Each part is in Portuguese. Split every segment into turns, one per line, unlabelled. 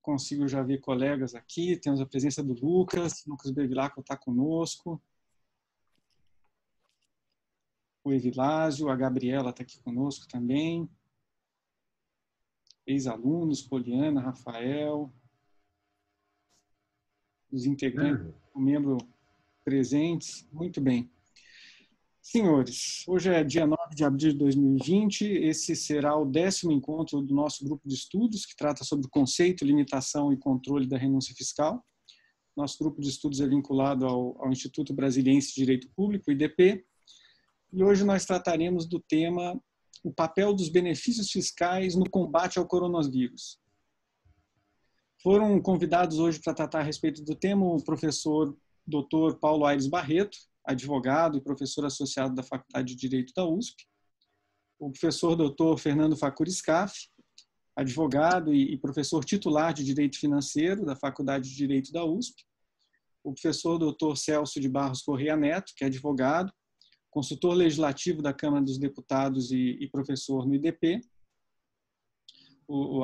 consigo já ver colegas aqui. Temos a presença do Lucas Bevilacqua está conosco. O Evilásio, a Gabriela está aqui conosco também. Ex-alunos, Poliana, Rafael. Os integrantes, o membro presentes. Muito bem. Senhores, hoje é dia 9 de abril de 2020. Esse será o 10º encontro do nosso grupo de estudos, que trata sobre o conceito, limitação e controle da renúncia fiscal. Nosso grupo de estudos é vinculado ao Instituto Brasiliense de Direito Público, IDP. E hoje nós trataremos do tema o papel dos benefícios fiscais no combate ao coronavírus. Foram convidados hoje para tratar a respeito do tema o professor Dr. Paulo Aires Barreto, advogado e professor associado da Faculdade de Direito da USP, o professor Dr. Fernando Facuri Scaff, advogado e professor titular de Direito Financeiro da Faculdade de Direito da USP, o professor Dr. Celso de Barros Correia Neto, que é advogado, consultor legislativo da Câmara dos Deputados e professor no IDP.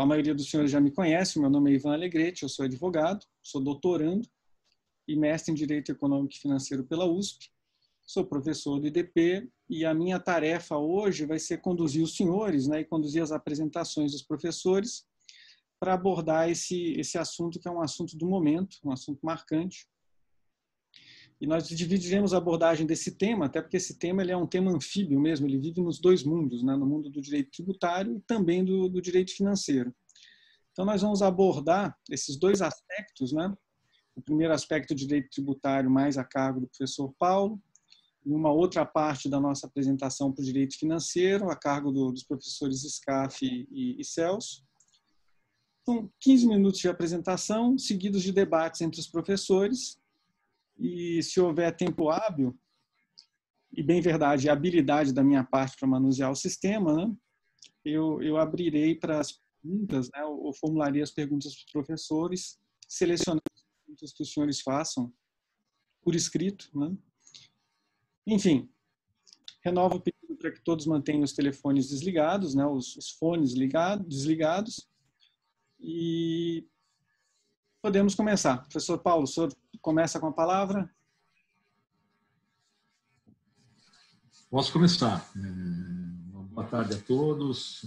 A maioria dos senhores já me conhece, meu nome é Ivan Alegrete, eu sou advogado, sou doutorando e mestre em Direito Econômico e Financeiro pela USP. Sou professor do IDP e a minha tarefa hoje vai ser conduzir os senhores, e conduzir as apresentações dos professores para abordar esse assunto que é um assunto do momento, um assunto marcante. E nós dividiremos a abordagem desse tema, até porque esse tema ele é um tema anfíbio mesmo, ele vive nos dois mundos, no mundo do direito tributário e também do direito financeiro. Então nós vamos abordar esses dois aspectos, O primeiro aspecto de direito tributário mais a cargo do professor Paulo, e uma outra parte da nossa apresentação para o direito financeiro, a cargo dos professores Scaff e Celso. Então, 15 minutos de apresentação, seguidos de debates entre os professores, e se houver tempo hábil, e bem verdade, a habilidade da minha parte para manusear o sistema, eu abrirei para as perguntas, ou formularia as perguntas para os professores, selecionando as perguntas que os senhores façam por escrito, Enfim, renovo o pedido para que todos mantenham os telefones desligados, os fones desligados, e podemos começar. Professor Paulo, o senhor começa com a palavra.
Posso começar. Boa tarde a todos.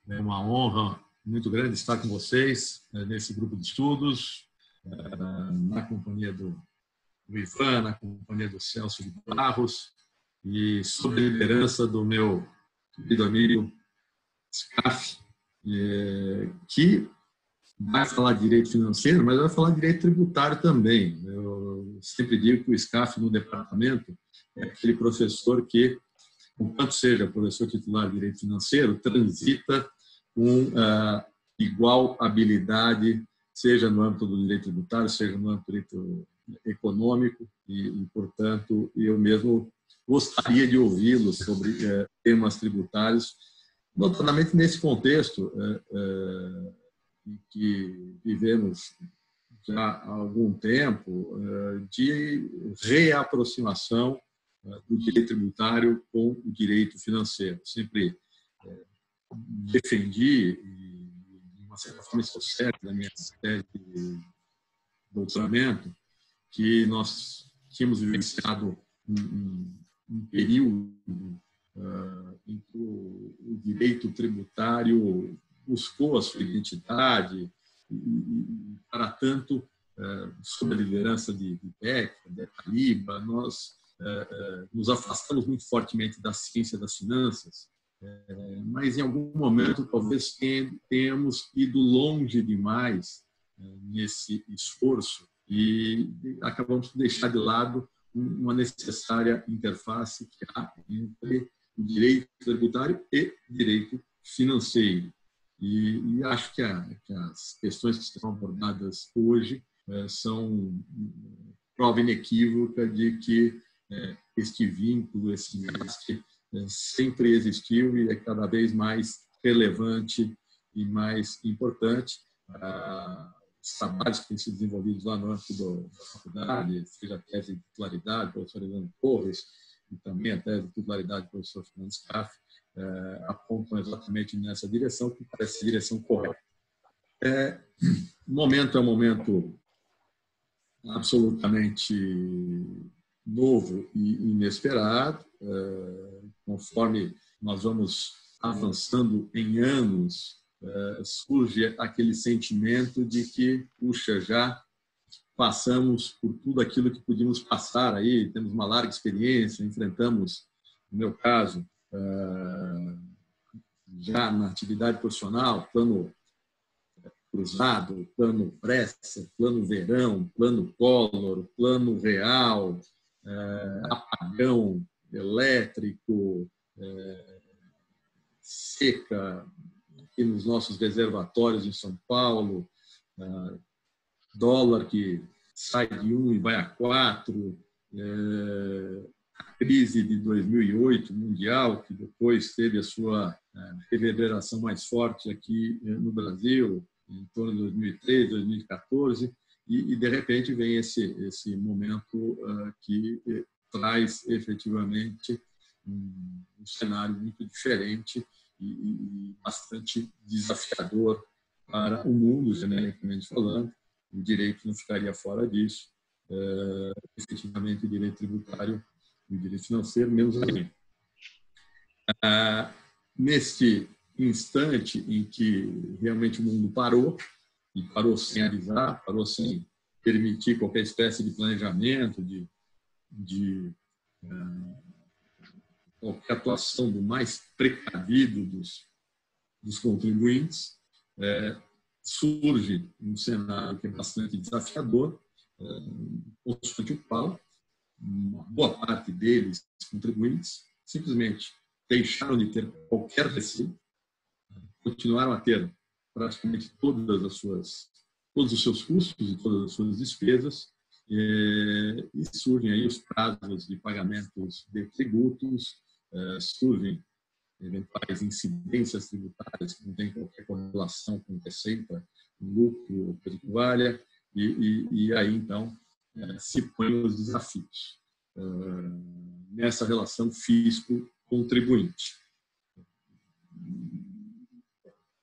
É uma honra muito grande estar com vocês nesse grupo de estudos, na companhia do Ivan, na companhia do Celso de Barros e sob a liderança do meu querido amigo Scaff, que vai falar de direito financeiro, mas vai falar de direito tributário também. Eu sempre digo que o Scaff no departamento é aquele professor que, enquanto seja professor titular de direito financeiro, transita com igual habilidade, seja no âmbito do direito tributário, seja no âmbito do direito econômico, e portanto, eu mesmo gostaria de ouvi-lo sobre temas tributários, notadamente nesse contexto em que vivemos já há algum tempo de reaproximação do direito tributário com o direito financeiro. Sempre defendi, de uma certa forma, estou certo da minha tese de doutoramento, que nós tínhamos vivenciado um período em que o direito tributário buscou a sua identidade e para tanto, sob a liderança de Beck, de Taliba, nós nos afastamos muito fortemente da ciência das finanças, mas em algum momento talvez tenhamos ido longe demais nesse esforço e acabamos por deixar de lado uma necessária interface que há entre o direito tributário e o direito financeiro. E acho que as questões que serão abordadas hoje são prova inequívoca de que este vínculo, esse nexo, sempre existiu e é cada vez mais relevante e mais importante. Os trabalhos que têm sido desenvolvidos lá no âmbito da faculdade, seja a tese de titularidade do professor Evandro Torres e também a tese de titularidade do professor Fernando Scaff, apontam exatamente nessa direção, que parece a direção correta. O momento é um momento absolutamente novo e inesperado. Conforme nós vamos avançando em anos, surge aquele sentimento de que, puxa, já passamos por tudo aquilo que podíamos passar aí, temos uma larga experiência, enfrentamos, no meu caso, já na atividade profissional, plano cruzado, plano Bresser, plano verão, plano Collor, plano real, apagão elétrico, seca aqui nos nossos reservatórios em São Paulo, dólar que sai de 1 e vai a 4, a crise de 2008 mundial, que depois teve a sua reverberação mais forte aqui no Brasil, em torno de 2013, 2014, e de repente vem esse momento que traz efetivamente um cenário muito diferente e bastante desafiador para o mundo, genericamente falando. O direito não ficaria fora disso. Efetivamente, o direito tributário e o direito financeiro, menos ainda. Neste instante em que realmente o mundo parou, e parou sem avisar, parou sem permitir qualquer espécie de planejamento, de qualquer atuação do mais precavido dos contribuintes, surge um cenário que é bastante desafiador, constante o qual uma boa parte deles, contribuintes, simplesmente deixaram de ter qualquer receita, continuaram a ter praticamente todos os seus custos e todas as suas despesas, e surgem aí os prazos de pagamentos de tributos, surgem eventuais incidências tributárias que não têm qualquer correlação com receita, lucro, pecuária, e aí, então, se põem os desafios nessa relação fisco-contribuinte.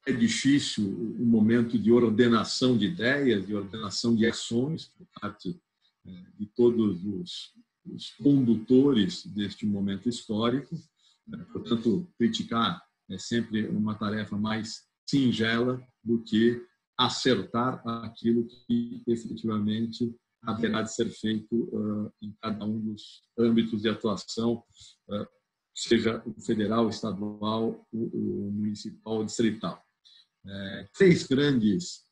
É difícil o momento de ordenação de ideias, de ordenação de ações por parte de todos os condutores deste momento histórico. Portanto, criticar é sempre uma tarefa mais singela do que acertar aquilo que efetivamente haverá de ser feito em cada um dos âmbitos de atuação, seja o federal, o estadual, o municipal, o distrital. 3 grandes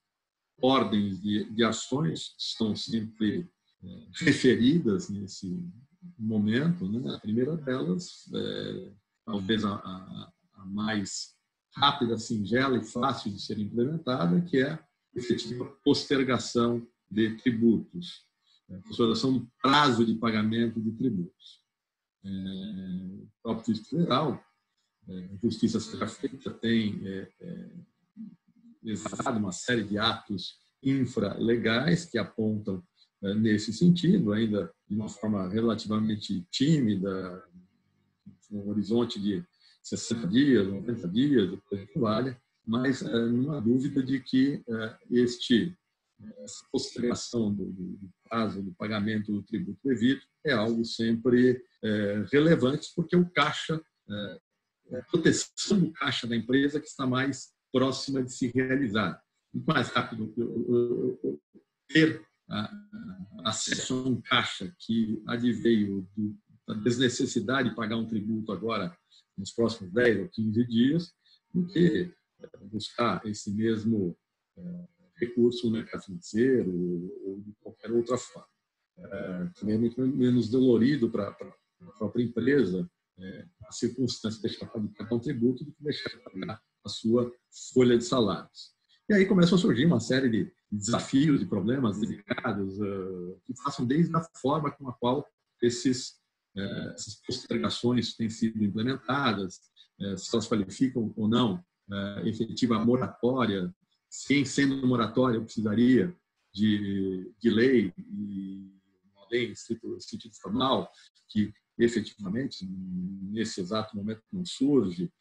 ordens de ações estão sempre referidas nesse momento, né? A primeira delas, talvez a mais rápida, singela e fácil de ser implementada, que é a efetiva postergação de tributos, postergação do prazo de pagamento de tributos. O próprio Fisco Federal, a Justiça Seja Feita, tem executado uma série de atos infralegais que apontam nesse sentido, ainda de uma forma relativamente tímida, um horizonte de 60 dias, 90 dias, depois que vale, mas não há dúvida de que essa postergação do prazo do pagamento do tributo devido é algo sempre relevante, porque o caixa, a proteção do caixa da empresa que está mais próxima de se realizar. Muito mais rápido ter acesso a um caixa que adveio da desnecessidade de pagar um tributo agora nos próximos 10 ou 15 dias, do que buscar esse mesmo recurso no mercado financeiro ou de qualquer outra forma. Também é muito menos dolorido para a própria empresa a circunstância de deixar de pagar um tributo do que deixar de pagar a sua folha de salários. E aí começam a surgir uma série de desafios e problemas delicados que passam desde a forma com a qual essas postergações têm sido implementadas, se elas qualificam ou não efetiva moratória, se sendo moratória precisaria de lei, e uma lei em sentido formal, que efetivamente nesse exato momento não surge,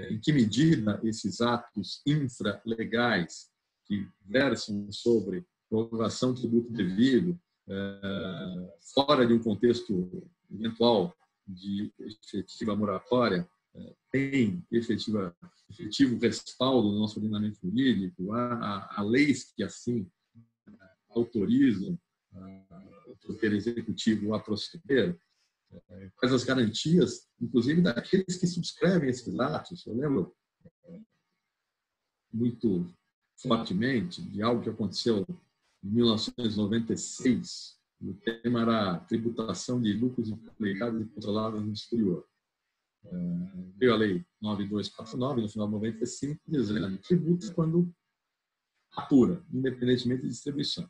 em que medida esses atos infralegais que versam sobre prorrogação de tributo devido, fora de um contexto eventual de efetiva moratória, tem efetivo respaldo no nosso ordenamento jurídico, há leis que assim autorizam o Poder Executivo a proceder, quais as garantias, inclusive daqueles que subscrevem esses atos. Eu lembro muito fortemente de algo que aconteceu em 1996. O tema era tributação de lucros implicados e controlados no exterior. Veio a Lei 9249, no final de 95, dizendo que tributa quando apura, independentemente de distribuição.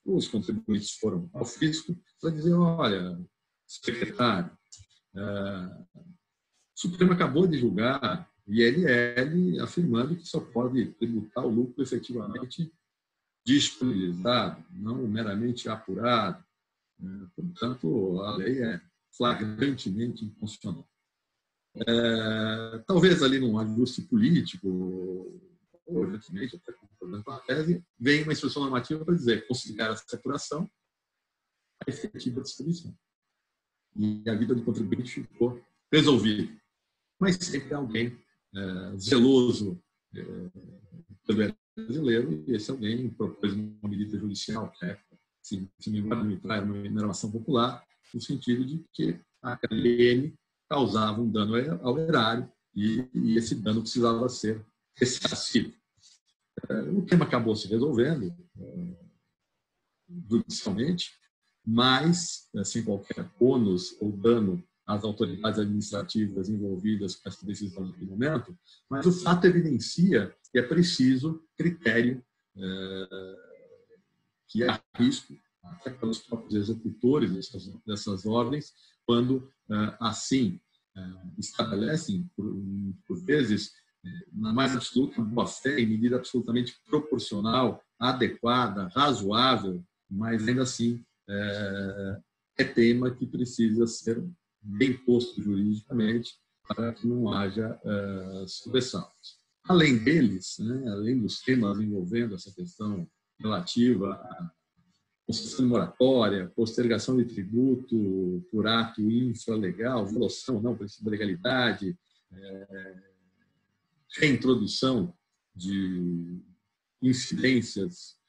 Os contribuintes foram ao fisco para dizer, olha, secretário, o Supremo acabou de julgar ILL afirmando que só pode tributar o lucro efetivamente disponibilizado, não meramente apurado. Portanto, a lei é flagrantemente inconstitucional. Talvez ali num ajuste político, ou eventualmente até com a tese, vem uma instrução normativa para dizer considerar essa apuração a efetiva distribuição. E a vida do contribuinte ficou resolvida. Mas sempre há alguém zeloso pelo brasileiro, e esse alguém propôs uma medida judicial, que é, se me engano, uma mineração popular, no sentido de que a LN causava um dano ao erário e esse dano precisava ser ressarcido. O tema acabou se resolvendo judicialmente, mas sem qualquer ônus ou dano às autoridades administrativas envolvidas com essa decisão naquele momento, mas o fato evidencia que é preciso critério que há risco, até pelos próprios executores dessas ordens, quando assim estabelecem, por vezes, na mais absoluta boa-fé, em medida absolutamente proporcional, adequada, razoável, mas ainda assim é tema que precisa ser bem posto juridicamente para que não haja sobressaltos. Além deles, além dos temas envolvendo essa questão relativa à concessão de moratória, postergação de tributo por ato infralegal, violação ou não, princípio da legalidade, reintrodução de incidências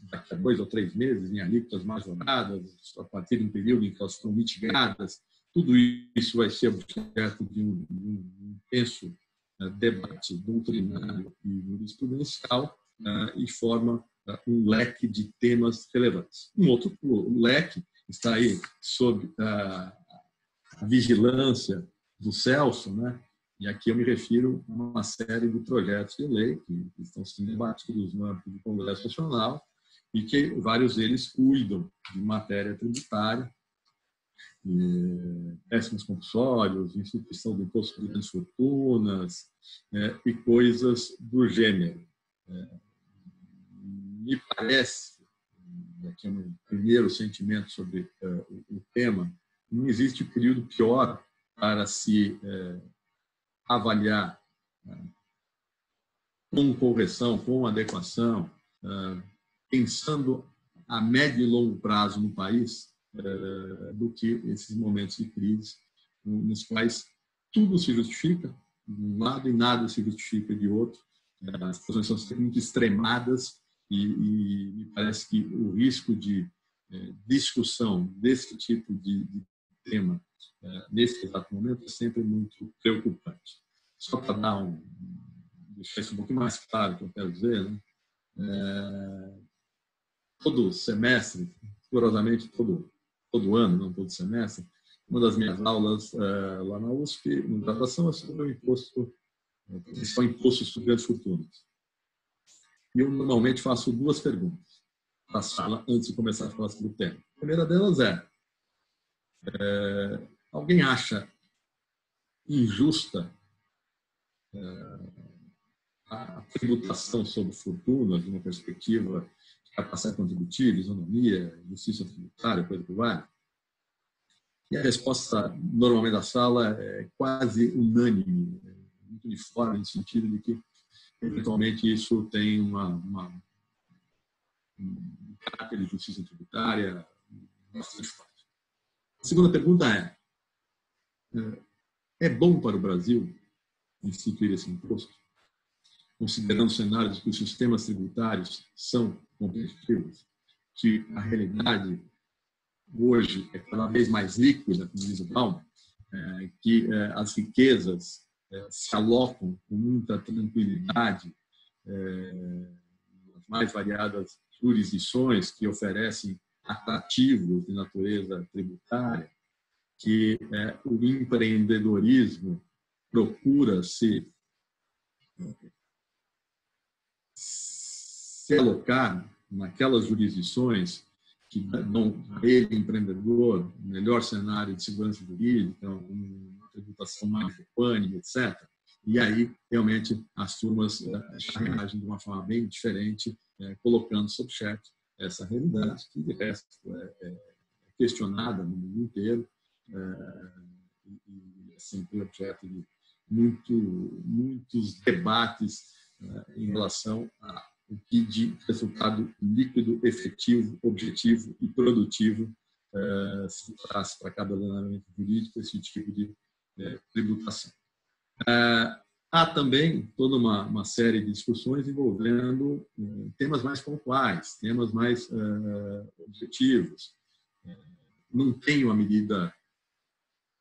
daqui a 2 ou 3 meses em alíquotas majoradas, a partir de um período em que elas estão mitigadas, tudo isso vai ser objeto de um intenso debate doutrinário e jurisprudencial e forma um leque de temas relevantes. Um outro leque está aí sob a vigilância do Celso, e aqui eu me refiro a uma série de projetos de lei que estão sendo debatidos no âmbito do Congresso Nacional e que vários deles cuidam de matéria tributária, décimos compulsórios, instituição do imposto sobre grandes fortunas e coisas do gênero. Me parece, aqui é o meu primeiro sentimento sobre o tema, não existe período pior para se avaliar com correção, com adequação, pensando a médio e longo prazo no país, do que esses momentos de crise, nos quais tudo se justifica de um lado e nada se justifica de outro. As posições são sempre muito extremadas e me parece que o risco de discussão desse tipo de tema nesse exato momento é sempre muito preocupante. Só para deixar isso um pouquinho mais claro, que eu quero dizer, todo semestre, rigorosamente todo ano, não todo semestre, uma das minhas aulas lá na USP, na graduação, é sobre o imposto sobre grandes fortunas. E eu normalmente faço 2 perguntas para a sala antes de começar a falar sobre o tema. A primeira delas alguém acha injusta a tributação sobre fortunas de uma perspectiva de capacidade contributiva, isonomia, justiça tributária, coisa que vale? E a resposta, normalmente, da sala é quase unânime, muito uniforme, no sentido de que eventualmente isso tem um caráter de justiça tributária bastante forte. A segunda pergunta é bom para o Brasil instituir esse imposto, considerando cenários que os sistemas tributários são competitivos, que a realidade hoje é cada vez mais líquida, como diz o Baum, que as riquezas se alocam com muita tranquilidade nas mais variadas jurisdições que oferecem atrativos de natureza tributária, que o empreendedorismo procura se alocar naquelas jurisdições que dão a ele, empreendedor, um melhor cenário de segurança jurídica, uma tributação mais equânime, etc. E aí, realmente, as turmas reagem de uma forma bem diferente, colocando sob cheque essa realidade, que, de resto, é questionada no mundo inteiro e sempre objeto de muitos debates em relação ao que de resultado líquido, efetivo, objetivo e produtivo se traz para cada ordenamento jurídico esse tipo de tributação. Há também toda uma série de discussões envolvendo temas mais pontuais, temas mais objetivos. Não tenho a medida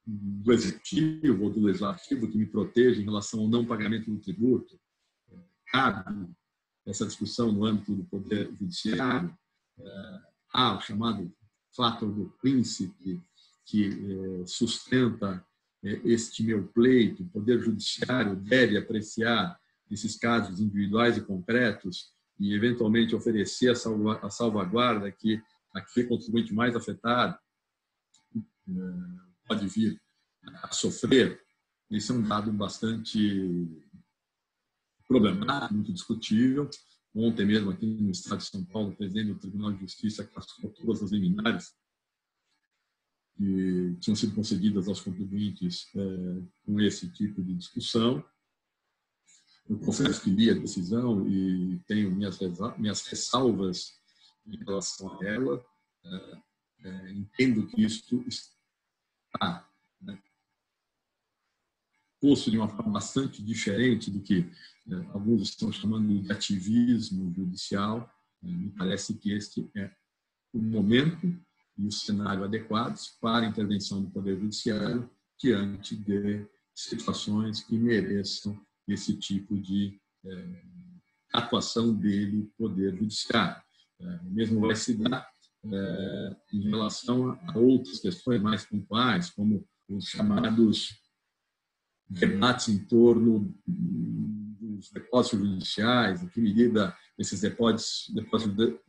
do executivo ou do legislativo que me proteja em relação ao não pagamento do tributo. Cabe essa discussão no âmbito do Poder Judiciário. Há o chamado fator do príncipe que sustenta este meu pleito. O Poder Judiciário deve apreciar esses casos individuais e concretos e, eventualmente, oferecer a salvaguarda que aquele contribuinte mais afetado pode vir a sofrer. Esse é um dado bastante problemático, muito discutível. Ontem mesmo, aqui no estado de São Paulo, o presidente do Tribunal de Justiça classificou todas as liminares que tinham sido concedidas aos contribuintes com esse tipo de discussão. Eu confesso que li a decisão e tenho minhas ressalvas em relação a ela. Entendo que isto está posto de uma forma bastante diferente do que alguns estão chamando de ativismo judicial. Me parece que este é o momento e o cenário adequados para a intervenção do Poder Judiciário diante de situações que mereçam esse tipo de atuação dele, Poder Judiciário. Mesmo vai se dar em relação a outras questões mais pontuais, como os chamados debates em torno dos depósitos judiciais, em que medida esses depósitos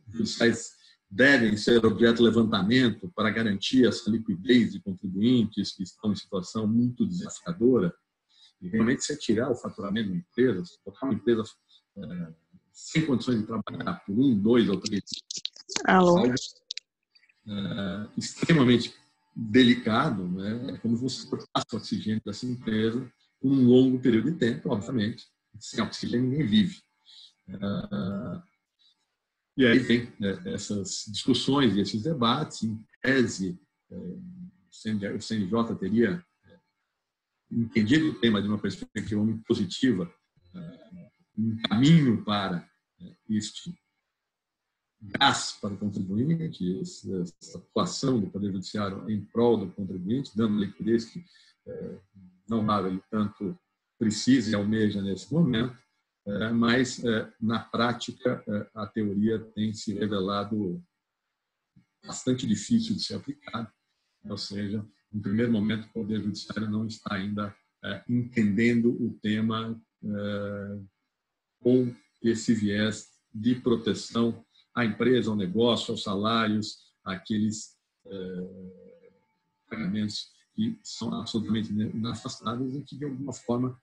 judiciais devem ser objeto de levantamento para garantir essa liquidez de contribuintes que estão em situação muito desafiadora. E realmente, se tirar o faturamento da empresa, se colocar uma empresa sem condições de trabalhar por 1, 2 ou 3 algo extremamente delicado, né? É como se você cortasse o oxigênio dessa empresa por um longo período de tempo, obviamente. Sem oxigênio ninguém vive. E aí vem essas discussões e esses debates. Em tese, o CNJ teria entendido o tema de uma perspectiva muito positiva, um caminho para este gás para o contribuinte, essa atuação do Poder Judiciário em prol do contribuinte, dando liquidez que não nada ele tanto precisa e almeja nesse momento, mas na prática a teoria tem se revelado bastante difícil de ser aplicada, ou seja, no primeiro momento o Poder Judiciário não está ainda entendendo o tema com esse viés de proteção à empresa, ao negócio, aos salários, àqueles pagamentos que são absolutamente inafastáveis e que, de alguma forma,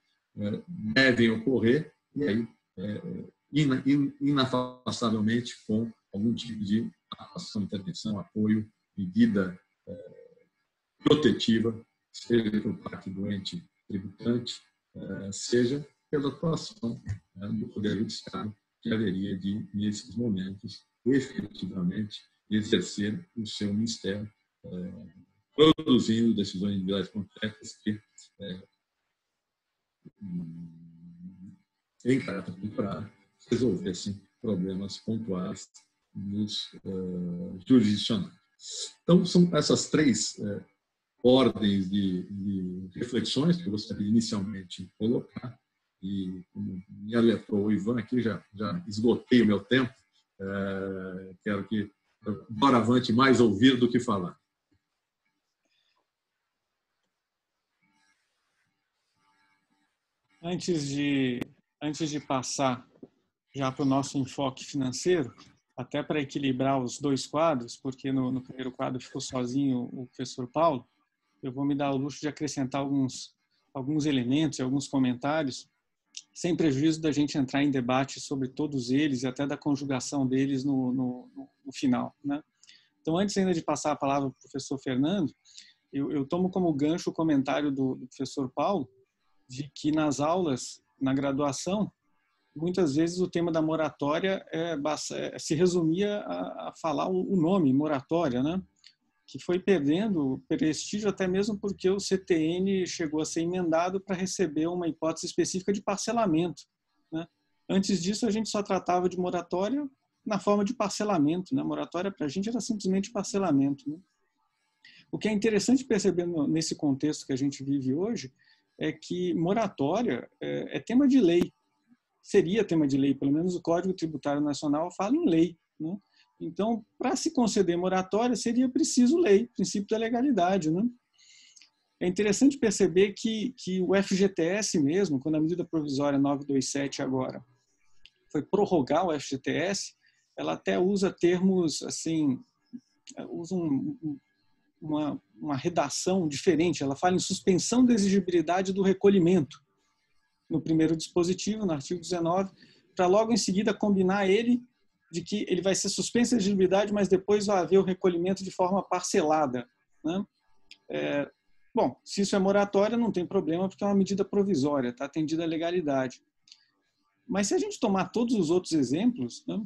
devem ocorrer, e aí, inafastavelmente, com algum tipo de atuação, intervenção, apoio, medida protetiva, seja por parte do ente tributante, seja pela atuação, né, do Poder Judiciário, que haveria de, nesses momentos, efetivamente, exercer o seu ministério, produzindo decisões individuais concretas que, em caráter temporário, resolvessem problemas pontuais nos jurisdicionais. Então, são essas três ordens de reflexões que eu gostaria inicialmente de colocar, e como me alertou o Ivan aqui, já esgotei o meu tempo, quero que, doravante, mais ouvir do que falar.
Antes de passar já para o nosso enfoque financeiro, até para equilibrar os dois quadros, porque no primeiro quadro ficou sozinho o professor Paulo, eu vou me dar o luxo de acrescentar alguns elementos e alguns comentários, sem prejuízo da gente entrar em debate sobre todos eles e até da conjugação deles no final, né? Então, antes ainda de passar a palavra para o professor Fernando, eu tomo como gancho o comentário do professor Paulo, de que nas aulas, na graduação, muitas vezes o tema da moratória se resumia a falar o nome, moratória, né? Que foi perdendo prestígio até mesmo porque o CTN chegou a ser emendado para receber uma hipótese específica de parcelamento, né? Antes disso, a gente só tratava de moratória na forma de parcelamento, né? Moratória para a gente era simplesmente parcelamento, né? O que é interessante perceber nesse contexto que a gente vive hoje é que moratória é tema de lei, seria tema de lei, pelo menos o Código Tributário Nacional fala em lei, né? Então, para se conceder moratória, seria preciso lei, princípio da legalidade, né? É interessante perceber que o FGTS mesmo, quando a medida provisória 927 agora foi prorrogar o FGTS, ela até usa termos, assim, usa uma redação diferente. Ela fala em suspensão da exigibilidade do recolhimento no primeiro dispositivo, no artigo 19, para logo em seguida combinar ele de que ele vai ser suspensa a exigibilidade, mas depois vai haver o recolhimento de forma parcelada, né? Bom, se isso é moratória, não tem problema, porque é uma medida provisória, está atendida à legalidade. Mas se a gente tomar todos os outros exemplos, né,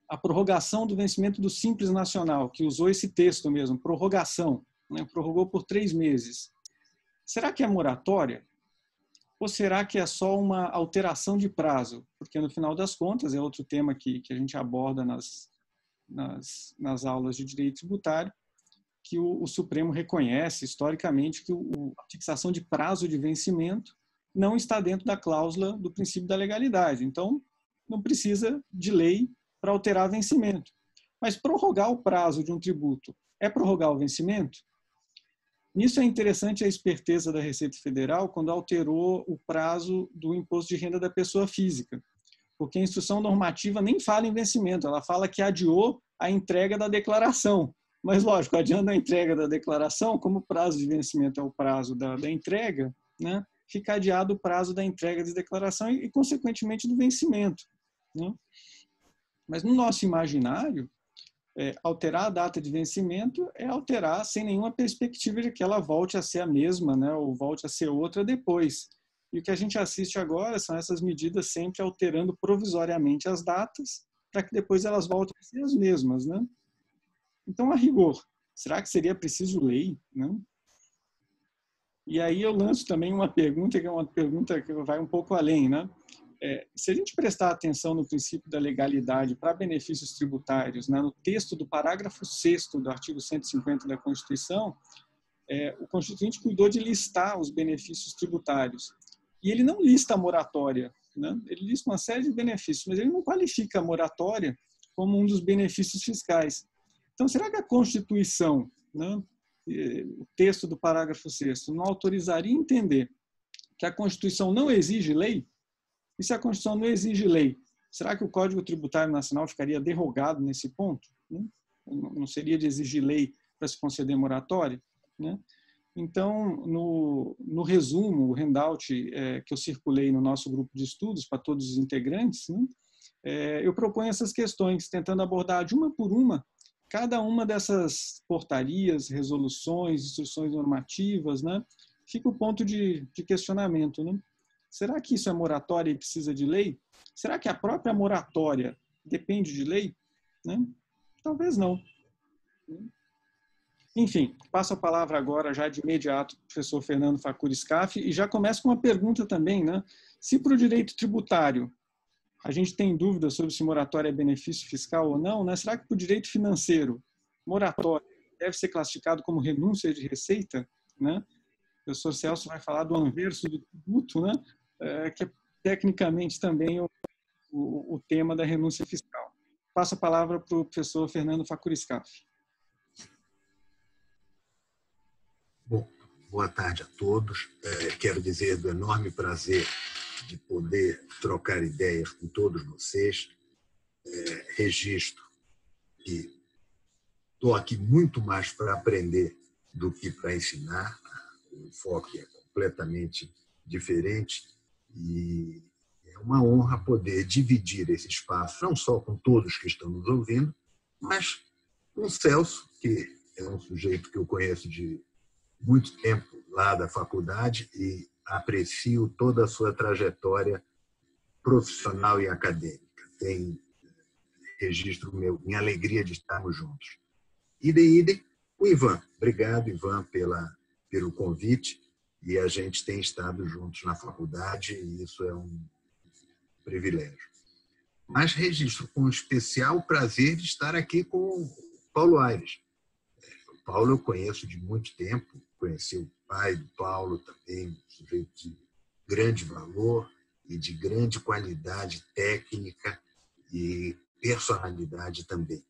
a prorrogação do vencimento do Simples Nacional, que usou esse texto mesmo, prorrogação, né, prorrogou por 3 meses. Será que é moratória? Ou será que é só uma alteração de prazo? Porque, no final das contas, é outro tema que a gente aborda nas aulas de direito tributário, que o Supremo reconhece, historicamente, que a fixação de prazo de vencimento não está dentro da cláusula do princípio da legalidade. Então, não precisa de lei para alterar vencimento. Mas prorrogar o prazo de um tributo é prorrogar o vencimento? Nisso é interessante a esperteza da Receita Federal quando alterou o prazo do imposto de renda da pessoa física, porque a instrução normativa nem fala em vencimento, ela fala que adiou a entrega da declaração. Mas, lógico, adiando a entrega da declaração, como o prazo de vencimento é o prazo da entrega, né, fica adiado o prazo da entrega de declaração e consequentemente, do vencimento, né? Mas no nosso imaginário, alterar a data de vencimento é alterar sem nenhuma perspectiva de que ela volte a ser a mesma, né, ou volte a ser outra depois. E o que a gente assiste agora são essas medidas sempre alterando provisoriamente as datas para que depois elas voltem a ser as mesmas, né? Então, a rigor, será que seria preciso lei, né? E aí eu lanço também uma pergunta que é uma pergunta que vai um pouco além, né? Se a gente prestar atenção no princípio da legalidade para benefícios tributários, né, no texto do parágrafo 6º do artigo 150 da Constituição, o Constituinte cuidou de listar os benefícios tributários. E ele não lista a moratória, né? Ele lista uma série de benefícios, mas ele não qualifica a moratória como um dos benefícios fiscais. Então, será que a Constituição, né, o texto do parágrafo 6º, não autorizaria entender que a Constituição não exige lei? E se a Constituição não exige lei, será que o Código Tributário Nacional ficaria derrogado nesse ponto, né? Não seria de exigir lei para se conceder moratória, né? Então, no resumo, o handout que eu circulei no nosso grupo de estudos para todos os integrantes, né, eu proponho essas questões, tentando abordar de uma por uma cada uma dessas portarias, resoluções, instruções normativas, né? Fica o ponto de questionamento, né? Será que isso é moratória e precisa de lei? Será que a própria moratória depende de lei? Né? Talvez não. Enfim, passo a palavra agora, já de imediato, para o professor Fernando Facuri Scaff, e já começo com uma pergunta também, né? Se para o direito tributário a gente tem dúvidas sobre se moratória é benefício fiscal ou não, né? Será que para o direito financeiro, moratória deve ser classificado como renúncia de receita? Né? O professor Celso vai falar do anverso do tributo, né? Que é tecnicamente também o tema da renúncia fiscal. Passo a palavra para o professor Fernando Facuri Scaff.
Bom, boa tarde a todos. Quero dizer do enorme prazer de poder trocar ideias com todos vocês. Registro que estou aqui muito mais para aprender do que para ensinar. O enfoque é completamente diferente e é uma honra poder dividir esse espaço, não só com todos que estão nos ouvindo, mas com o Celso, que é um sujeito que eu conheço de muito tempo lá da faculdade e aprecio toda a sua trajetória profissional e acadêmica. Tem registro meu, minha alegria de estarmos juntos. Idem, o Ivan. Obrigado, Ivan, pelo convite. E a gente tem estado juntos na faculdade e isso é um privilégio. Mas registro com especial prazer de estar aqui com o Paulo Aires. O Paulo eu conheço de muito tempo, conheci o pai do Paulo também, um sujeito de grande valor e de grande qualidade técnica e personalidade também.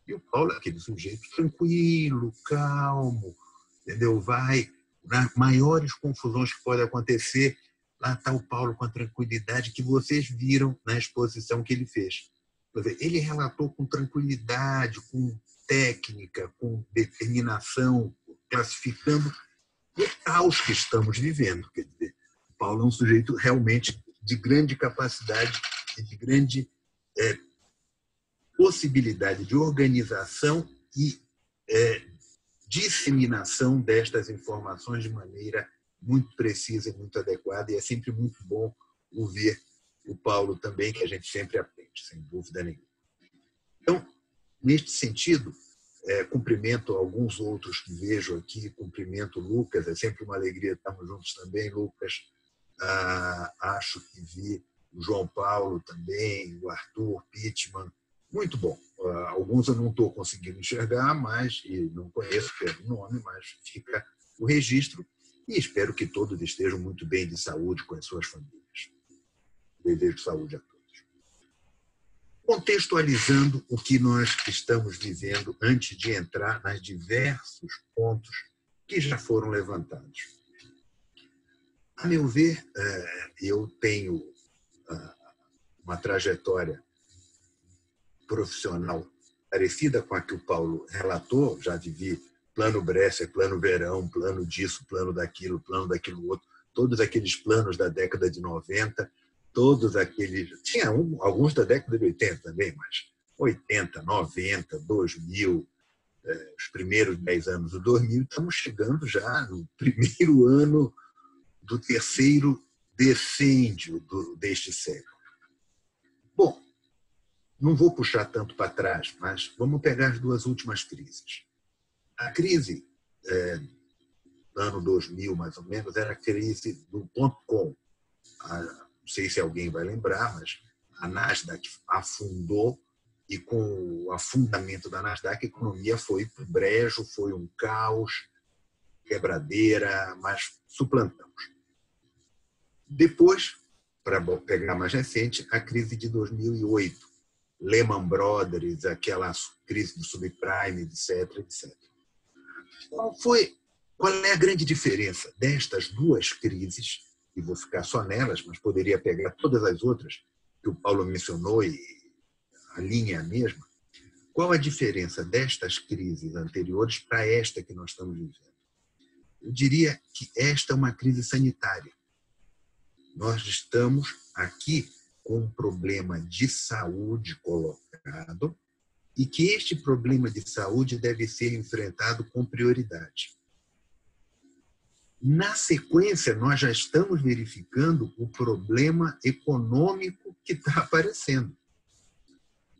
E o Paulo é aquele sujeito tranquilo, calmo, entendeu? Vai nas maiores confusões que podem acontecer, lá está o Paulo com a tranquilidade que vocês viram na exposição que ele fez. Ele relatou com tranquilidade, com técnica, com determinação, classificando o caos que estamos vivendo. Quer dizer, o Paulo é um sujeito realmente de grande capacidade e de grande possibilidade de organização e disseminação destas informações de maneira muito precisa e muito adequada, e é sempre muito bom ouvir o Paulo também, que a gente sempre aprende, sem dúvida nenhuma. Então, neste sentido, cumprimento alguns outros que vejo aqui, cumprimento o Lucas, é sempre uma alegria estarmos juntos também, Lucas. Acho que vi o João Paulo também, o Arthur Pittman, muito bom. Alguns eu não estou conseguindo enxergar, mas e não conheço pelo nome, mas fica o registro e espero que todos estejam muito bem de saúde com as suas famílias. Desejo saúde a todos. Contextualizando o que nós estamos vivendo antes de entrar nos diversos pontos que já foram levantados. A meu ver, eu tenho uma trajetória profissional parecida com a que o Paulo relatou, já vivi plano Bresser, plano Verão, plano disso, plano daquilo outro, todos aqueles planos da década de 90, todos aqueles... Tinha alguns da década de 80 também, mas 80, 90, 2000, os primeiros 10 anos do 2000, estamos chegando já no primeiro ano do terceiro decêndio deste século. Bom, não vou puxar tanto para trás, mas vamos pegar as duas últimas crises. A crise do ano 2000, mais ou menos, era a crise do .com. Não sei se alguém vai lembrar, mas a Nasdaq afundou e com o afundamento da Nasdaq a economia foi para o brejo, foi um caos, quebradeira, mas suplantamos. Depois, para pegar mais recente, a crise de 2008, Lehman Brothers, aquela crise do subprime, etc, etc. Qual é a grande diferença destas duas crises? E vou ficar só nelas, mas poderia pegar todas as outras que o Paulo mencionou e a linha é a mesma. Qual a diferença destas crises anteriores para esta que nós estamos vivendo? Eu diria que esta é uma crise sanitária. Nós estamos aqui com um problema de saúde colocado e que este problema de saúde deve ser enfrentado com prioridade. Na sequência, nós já estamos verificando o problema econômico que está aparecendo.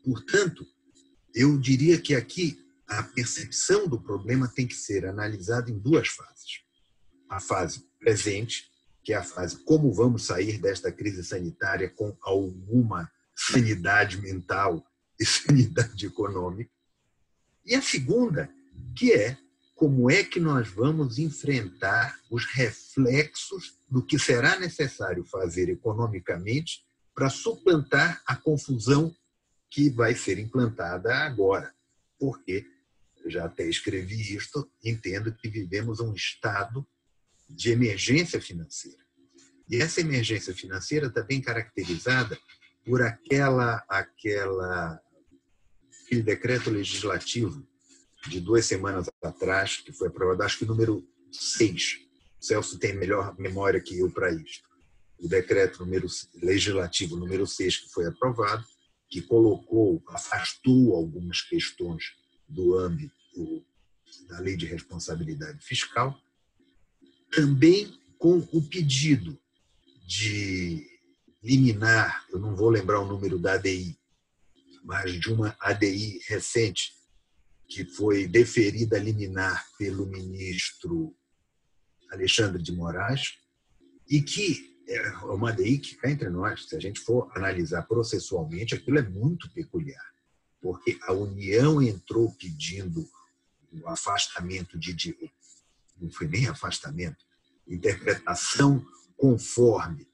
Portanto, eu diria que aqui a percepção do problema tem que ser analisada em duas fases. A fase presente, que é a fase como vamos sair desta crise sanitária com alguma sanidade mental e sanidade econômica. E a segunda, que é como é que nós vamos enfrentar os reflexos do que será necessário fazer economicamente para suplantar a confusão que vai ser implantada agora. Porque, eu já até escrevi isto, entendo que vivemos um estado de emergência financeira. E essa emergência financeira está bem caracterizada por aquele decreto legislativo de 2 semanas atrás, que foi aprovado, acho que número 6. O Celso tem melhor memória que eu para isto. O decreto legislativo número 6, que foi aprovado, que afastou algumas questões do âmbito da Lei de Responsabilidade Fiscal, também com o pedido de liminar, eu não vou lembrar o número da ADI, mas de uma ADI recente, que foi deferida a liminar pelo ministro Alexandre de Moraes, e que é uma ADI que cá entre nós, se a gente for analisar processualmente, aquilo é muito peculiar, porque a União entrou pedindo o afastamento não foi nem afastamento, interpretação conforme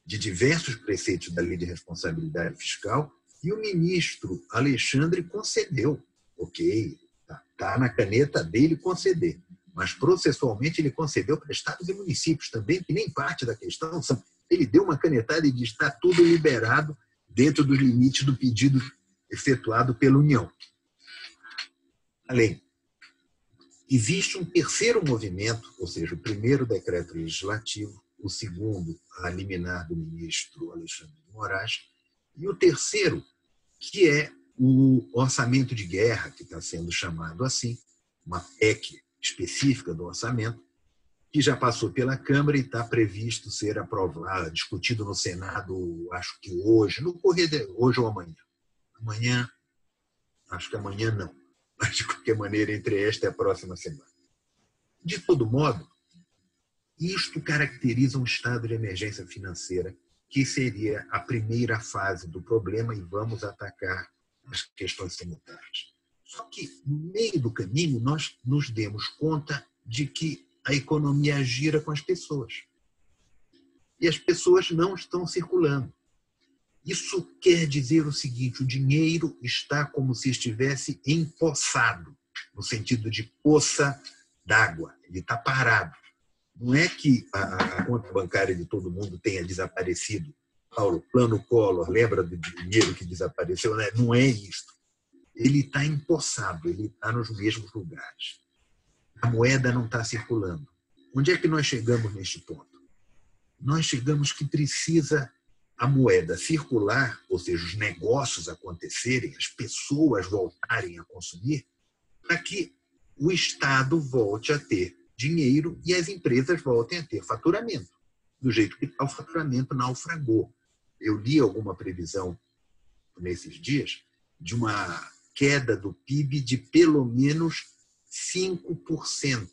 de diversos preceitos da Lei de Responsabilidade Fiscal, e o ministro Alexandre concedeu. Ok, está na caneta dele conceder, mas processualmente ele concedeu para estados e municípios também, que nem parte da questão são. Ele deu uma canetada e disse que está tudo liberado dentro dos limites do pedido efetuado pela União. Além, existe um terceiro movimento, ou seja, o primeiro decreto legislativo, o segundo, a liminar do ministro Alexandre de Moraes, e o terceiro, que é o orçamento de guerra, que está sendo chamado assim, uma PEC específica do orçamento, que já passou pela Câmara e está previsto ser aprovado, discutido no Senado, acho que hoje, no correr de hoje ou amanhã. Amanhã, acho que amanhã não, mas de qualquer maneira, entre esta e a próxima semana. De todo modo, isto caracteriza um estado de emergência financeira, que seria a primeira fase do problema, e vamos atacar as questões sanitárias. Só que, no meio do caminho, nós nos demos conta de que a economia gira com as pessoas. E as pessoas não estão circulando. Isso quer dizer o seguinte: o dinheiro está como se estivesse empoçado, no sentido de poça d'água. Ele está parado. Não é que a conta bancária de todo mundo tenha desaparecido. Paulo, plano Collor, lembra do dinheiro que desapareceu? Não é isso. Ele está empoçado, ele está nos mesmos lugares. A moeda não está circulando. Onde é que nós chegamos neste ponto? Nós chegamos que precisa a moeda circular, ou seja, os negócios acontecerem, as pessoas voltarem a consumir, para que o Estado volte a ter dinheiro e as empresas voltem a ter faturamento, do jeito que o faturamento naufragou. Eu li alguma previsão nesses dias de uma queda do PIB de pelo menos 5%.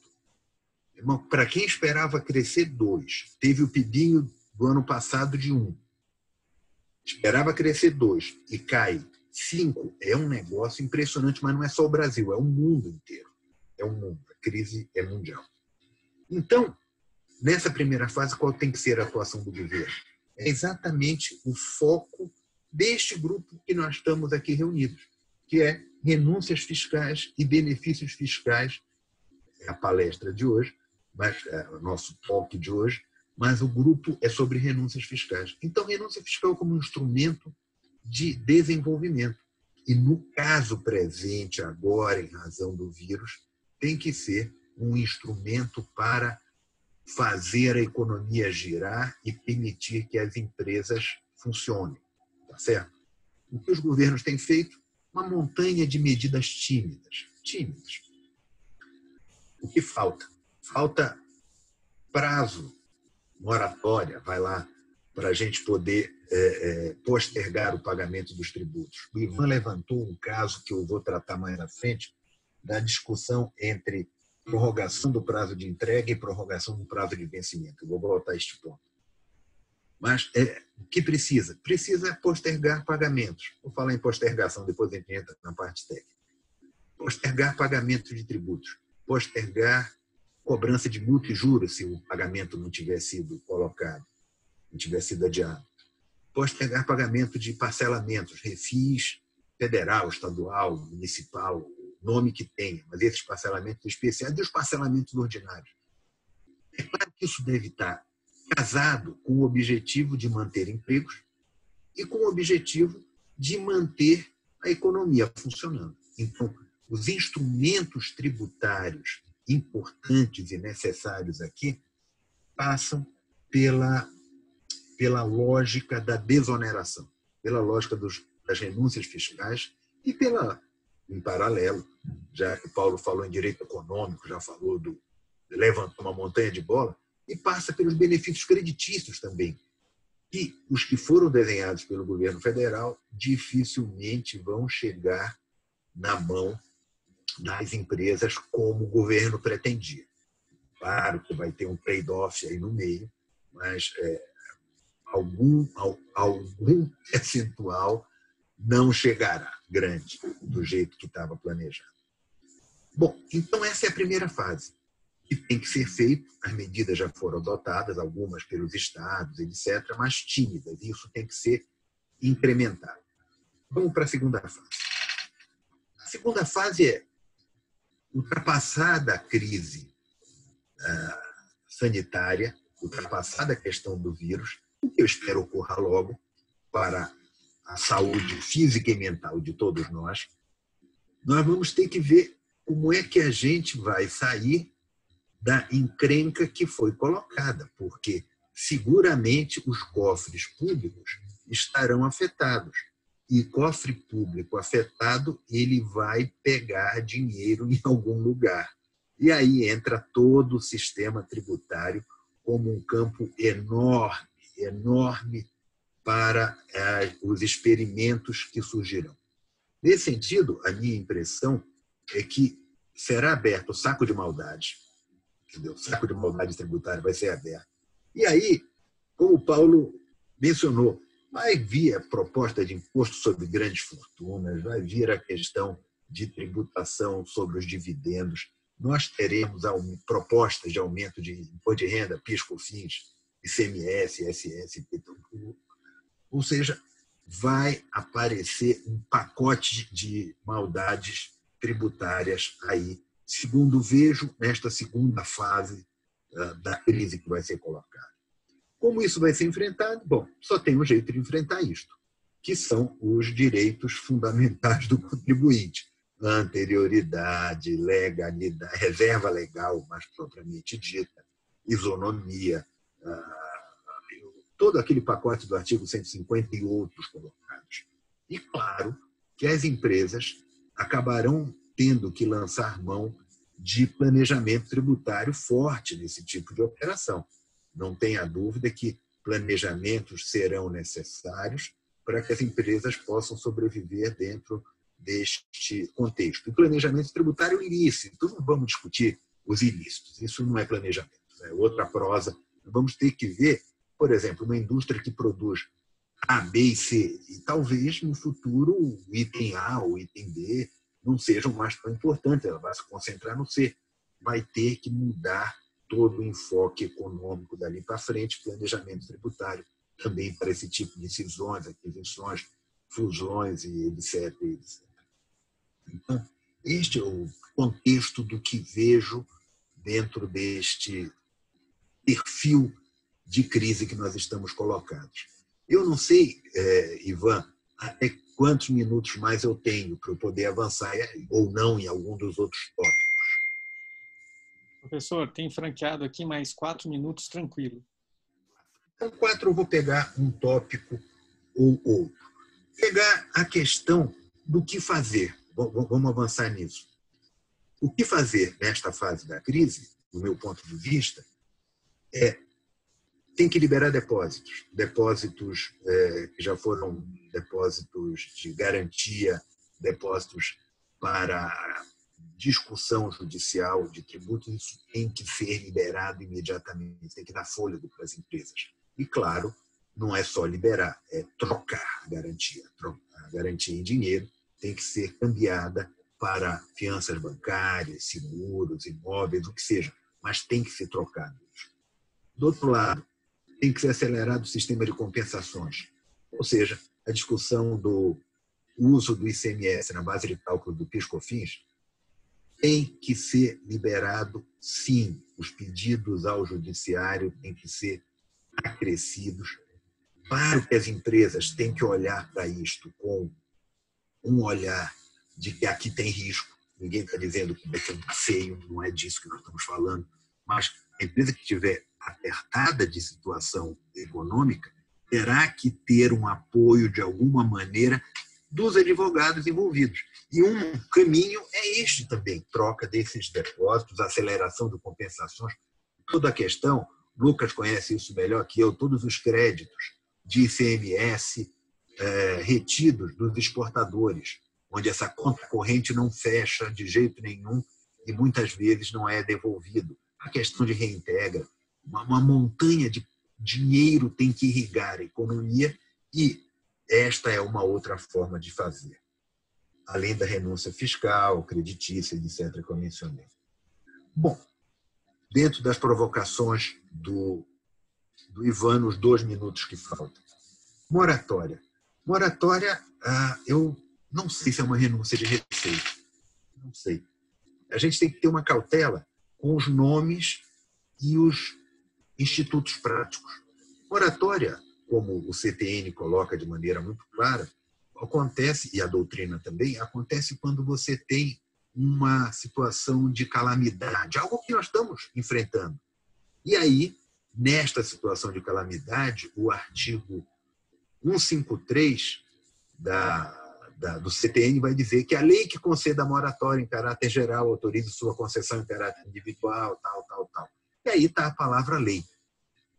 Para quem esperava crescer 2%, teve o PIBinho do ano passado de 1%. Esperava crescer 2% e cai 5%. É um negócio impressionante, mas não é só o Brasil, é o mundo inteiro. É o mundo, a crise é mundial. Então, nessa primeira fase, qual tem que ser a atuação do governo? É exatamente o foco deste grupo que nós estamos aqui reunidos, que é renúncias fiscais e benefícios fiscais. É a palestra de hoje, mas é o nosso talk de hoje, mas o grupo é sobre renúncias fiscais. Então, renúncia fiscal como um instrumento de desenvolvimento. E no caso presente agora, em razão do vírus, tem que ser um instrumento para fazer a economia girar e permitir que as empresas funcionem. Tá certo? O que os governos têm feito? Uma montanha de medidas tímidas. O que falta? Falta prazo, moratória, vai lá, para a gente poder postergar o pagamento dos tributos. O Ivan levantou um caso que eu vou tratar mais à frente, da discussão entre prorrogação do prazo de entrega e prorrogação do prazo de vencimento. Eu vou voltar a este ponto. Mas o que precisa? Precisa postergar pagamentos. Vou falar em postergação, depois a gente entra na parte técnica. Postergar pagamento de tributos. Postergar cobrança de multa e juros se o pagamento não tiver sido colocado, não tiver sido adiado. Postergar pagamento de parcelamentos, refis federal, estadual, municipal, nome que tenha, mas esses parcelamentos especiais e os parcelamentos ordinários. É claro que isso deve estar casado com o objetivo de manter empregos e com o objetivo de manter a economia funcionando. Então, os instrumentos tributários importantes e necessários aqui passam pela lógica da desoneração, pela lógica das renúncias fiscais e em paralelo, já que o Paulo falou em direito econômico, já falou levantou uma montanha de bola, e passa pelos benefícios creditícios também, que os que foram desenhados pelo governo federal dificilmente vão chegar na mão das empresas como o governo pretendia. Claro que vai ter um trade-off aí no meio, mas algum percentual não chegará grande do jeito que estava planejado. Bom, então essa é a primeira fase, que tem que ser feito. As medidas já foram adotadas, algumas pelos estados, etc., mas tímidas. Isso tem que ser incrementado. Vamos para a segunda fase. A segunda fase é ultrapassada a crise sanitária, ultrapassada a questão do vírus, o que eu espero ocorra logo para a saúde física e mental de todos nós vamos ter que ver como é que a gente vai sair da encrenca que foi colocada, porque seguramente os cofres públicos estarão afetados. E cofre público afetado, ele vai pegar dinheiro em algum lugar. E aí entra todo o sistema tributário como um campo enorme, enorme para os experimentos que surgirão. Nesse sentido, a minha impressão é que será aberto o saco de maldade, entendeu? O saco de maldade tributário vai ser aberto. E aí, como o Paulo mencionou, vai vir a proposta de imposto sobre grandes fortunas, vai vir a questão de tributação sobre os dividendos, nós teremos propostas de aumento de imposto de renda, PIS, COFINS, ICMS, ISS, ou seja, vai aparecer um pacote de maldades tributárias aí, segundo vejo, nesta segunda fase da crise que vai ser colocada. Como isso vai ser enfrentado? Bom, só tem um jeito de enfrentar isto, que são os direitos fundamentais do contribuinte. Anterioridade, legalidade, reserva legal, mais propriamente dita, isonomia, todo aquele pacote do artigo 150 e outros colocados. E, claro, que as empresas acabarão tendo que lançar mão de planejamento tributário forte nesse tipo de operação. Não tenha dúvida que planejamentos serão necessários para que as empresas possam sobreviver dentro deste contexto. O planejamento tributário ilícito, não vamos discutir os ilícitos, isso não é planejamento, é outra prosa. Vamos ter que ver, por exemplo, uma indústria que produz A, B e C, e talvez no futuro o item A ou o item B não sejam mais tão importantes, ela vai se concentrar no C. Vai ter que mudar todo o enfoque econômico dali para frente, planejamento tributário também para esse tipo de cisões, aquisições, fusões e etc. Então, este é o contexto do que vejo dentro deste perfil de crise que nós estamos colocados. Eu não sei, Ivan, até quantos minutos mais eu tenho para eu poder avançar ou não em algum dos outros tópicos.
Professor, tem franqueado aqui mais 4 minutos, tranquilo.
Então, 4 eu vou pegar um tópico ou outro. Pegar a questão do que fazer. Vamos avançar nisso. O que fazer nesta fase da crise, do meu ponto de vista, Tem que liberar depósitos que já foram depósitos de garantia, depósitos para discussão judicial de tributos, isso tem que ser liberado imediatamente, tem que dar fôlego para as empresas. E, claro, não é só liberar, é trocar a garantia. A garantia em dinheiro tem que ser cambiada para fianças bancárias, seguros, imóveis, o que seja, mas tem que ser trocado. Do outro lado, tem que ser acelerado o sistema de compensações, ou seja, a discussão do uso do ICMS na base de cálculo do PIS/COFINS tem que ser liberado, sim. Os pedidos ao judiciário têm que ser acrescidos. Claro que as empresas têm que olhar para isto com um olhar de que aqui tem risco. Ninguém está dizendo que vai ser um passeio, não é disso que nós estamos falando, mas a empresa que estiver apertada de situação econômica terá que ter um apoio de alguma maneira dos advogados envolvidos. E um caminho é este também, troca desses depósitos, aceleração de compensações. Toda a questão, Lucas conhece isso melhor que eu, todos os créditos de ICMS retidos dos exportadores, onde essa conta corrente não fecha de jeito nenhum e muitas vezes não é devolvido. A questão de reintegra, uma montanha de dinheiro tem que irrigar a economia e esta é uma outra forma de fazer, além da renúncia fiscal, creditícia, etc., que eu mencionei. Bom, dentro das provocações do Ivan, nos 2 minutos que faltam. Moratória. Moratória, eu não sei se é uma renúncia de receita. Não sei. A gente tem que ter uma cautela com os nomes e os institutos práticos. Moratória, como o CTN coloca de maneira muito clara, acontece, e a doutrina também, acontece quando você tem uma situação de calamidade, algo que nós estamos enfrentando. E aí, nesta situação de calamidade, o artigo 153 do CTN vai dizer que a lei que conceda a moratória em caráter geral autorize sua concessão em caráter individual, tal. E aí está a palavra lei.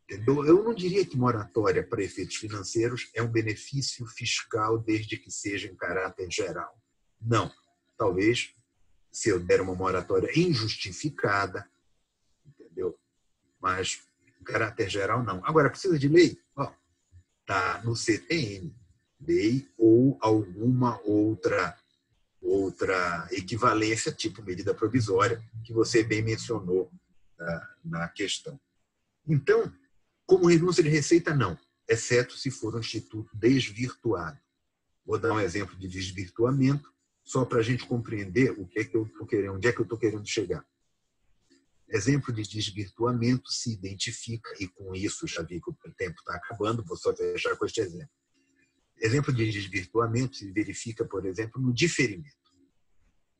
Entendeu? Eu não diria que moratória para efeitos financeiros é um benefício fiscal desde que seja em caráter geral. Não. Talvez, se eu der uma moratória injustificada, entendeu? Mas em caráter geral, não. Agora, precisa de lei? Está no CTN. Lei ou alguma outra equivalência, tipo medida provisória, que você bem mencionou na questão. Então, como renúncia de receita, não, exceto se for um instituto desvirtuado. Vou dar um exemplo de desvirtuamento, só para a gente compreender o que é que eu estou querendo, onde é que eu estou querendo chegar. Exemplo de desvirtuamento se identifica, e com isso já vi que o tempo está acabando, vou só fechar com este exemplo. Exemplo de desvirtuamento se verifica, por exemplo, no diferimento.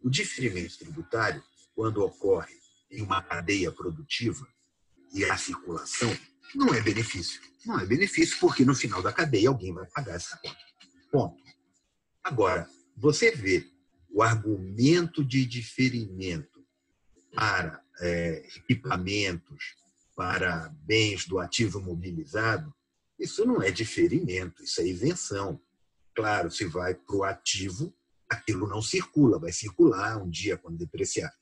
O diferimento tributário, quando ocorre em uma cadeia produtiva e a circulação, não é benefício. Não é benefício porque no final da cadeia alguém vai pagar essa conta. Ponto. Agora, você vê o argumento de diferimento para equipamentos, para bens do ativo mobilizado, isso não é diferimento, isso é isenção. Claro, se vai para o ativo, aquilo não circula, vai circular um dia quando depreciar.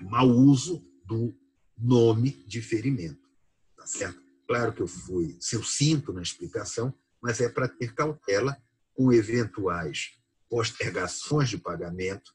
Mau uso do nome diferimento. Tá certo? Claro que eu fui sucinto na explicação, mas é para ter cautela com eventuais postergações de pagamento,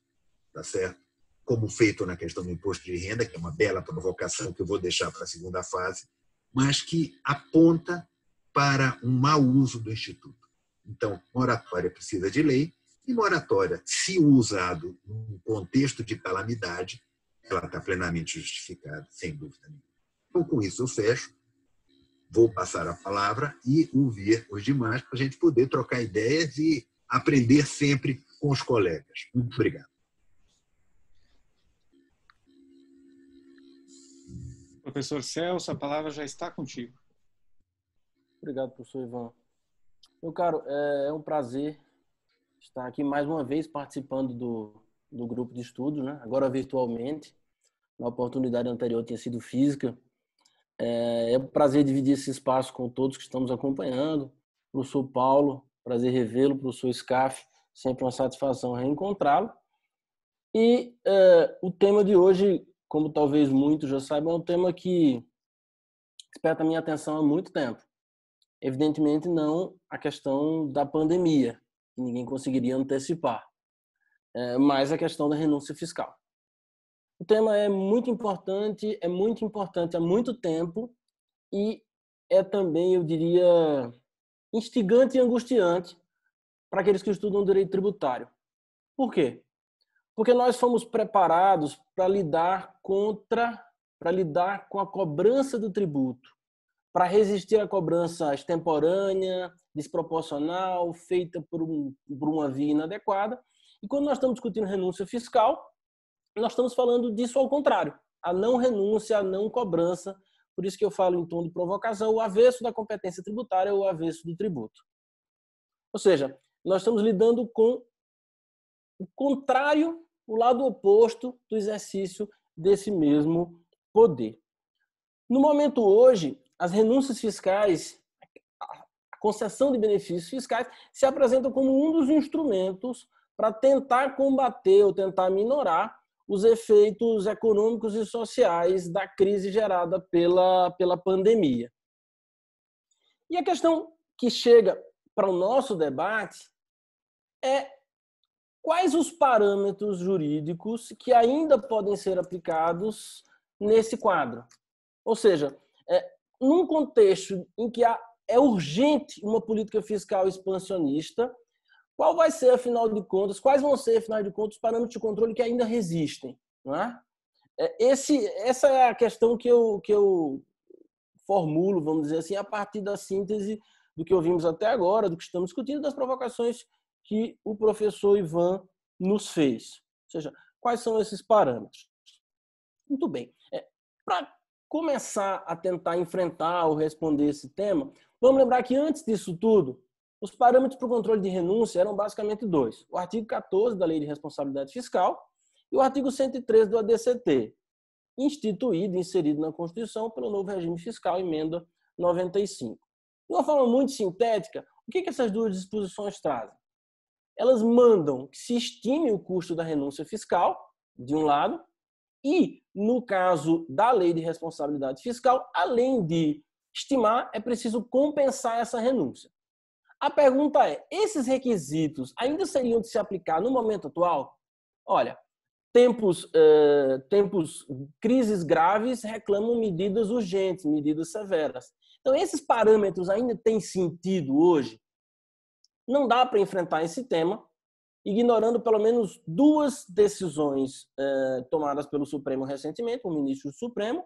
tá certo? Como feito na questão do imposto de renda, que é uma bela provocação que eu vou deixar para a segunda fase, mas que aponta para um mau uso do Instituto. Então, moratória precisa de lei e moratória, se usado num contexto de calamidade, ela está plenamente justificada, sem dúvida nenhuma. Então, com isso eu fecho, vou passar a palavra e ouvir os demais para a gente poder trocar ideias e aprender sempre com os colegas. Muito obrigado.
Professor Celso, a palavra já está contigo.
Obrigado, professor Ivan. Meu caro, é um prazer estar aqui mais uma vez participando do grupo de estudo, né? Agora virtualmente. Na oportunidade anterior tinha sido física. É um prazer dividir esse espaço com todos que estamos acompanhando. Professor Paulo, prazer revê-lo. Professor Scaff, sempre uma satisfação reencontrá-lo. E o tema de hoje, como talvez muitos já saibam, é um tema que desperta a minha atenção há muito tempo. Evidentemente não a questão da pandemia, que ninguém conseguiria antecipar, mas a questão da renúncia fiscal. O tema é muito importante há muito tempo e é também, eu diria, instigante e angustiante para aqueles que estudam direito tributário. Por quê? Porque nós fomos preparados para lidar com a cobrança do tributo, para resistir à cobrança extemporânea, desproporcional, feita por uma via inadequada. E quando nós estamos discutindo renúncia fiscal, nós estamos falando disso ao contrário, a não renúncia, a não cobrança. Por isso que eu falo em tom de provocação, o avesso da competência tributária ou o avesso do tributo. Ou seja, nós estamos lidando com o contrário, o lado oposto do exercício desse mesmo poder. No momento hoje, as renúncias fiscais, a concessão de benefícios fiscais, se apresentam como um dos instrumentos para tentar combater ou tentar minorar os efeitos econômicos e sociais da crise gerada pela pandemia. E a questão que chega para o nosso debate é quais os parâmetros jurídicos que ainda podem ser aplicados nesse quadro. Ou seja, num contexto em que é urgente uma política fiscal expansionista, qual vai ser, afinal de contas, quais vão ser, afinal de contas, os parâmetros de controle que ainda resistem? Não é? Essa é a questão que eu formulo, vamos dizer assim, a partir da síntese do que ouvimos até agora, do que estamos discutindo, das provocações que o professor Ivan nos fez. Ou seja, quais são esses parâmetros? Muito bem. Para começar a tentar enfrentar ou responder esse tema, vamos lembrar que antes disso tudo, os parâmetros para o controle de renúncia eram basicamente dois. O artigo 14 da Lei de Responsabilidade Fiscal e o artigo 113 do ADCT, instituído e inserido na Constituição pelo novo regime fiscal, emenda 95. De uma forma muito sintética, o que essas duas disposições trazem? Elas mandam que se estime o custo da renúncia fiscal, de um lado, e, no caso da Lei de Responsabilidade Fiscal, além de estimar, é preciso compensar essa renúncia. A pergunta é, esses requisitos ainda seriam de se aplicar no momento atual? Olha, crises graves reclamam medidas urgentes, medidas severas. Então, esses parâmetros ainda têm sentido hoje? Não dá para enfrentar esse tema ignorando pelo menos duas decisões tomadas pelo Supremo recentemente, o ministro do Supremo,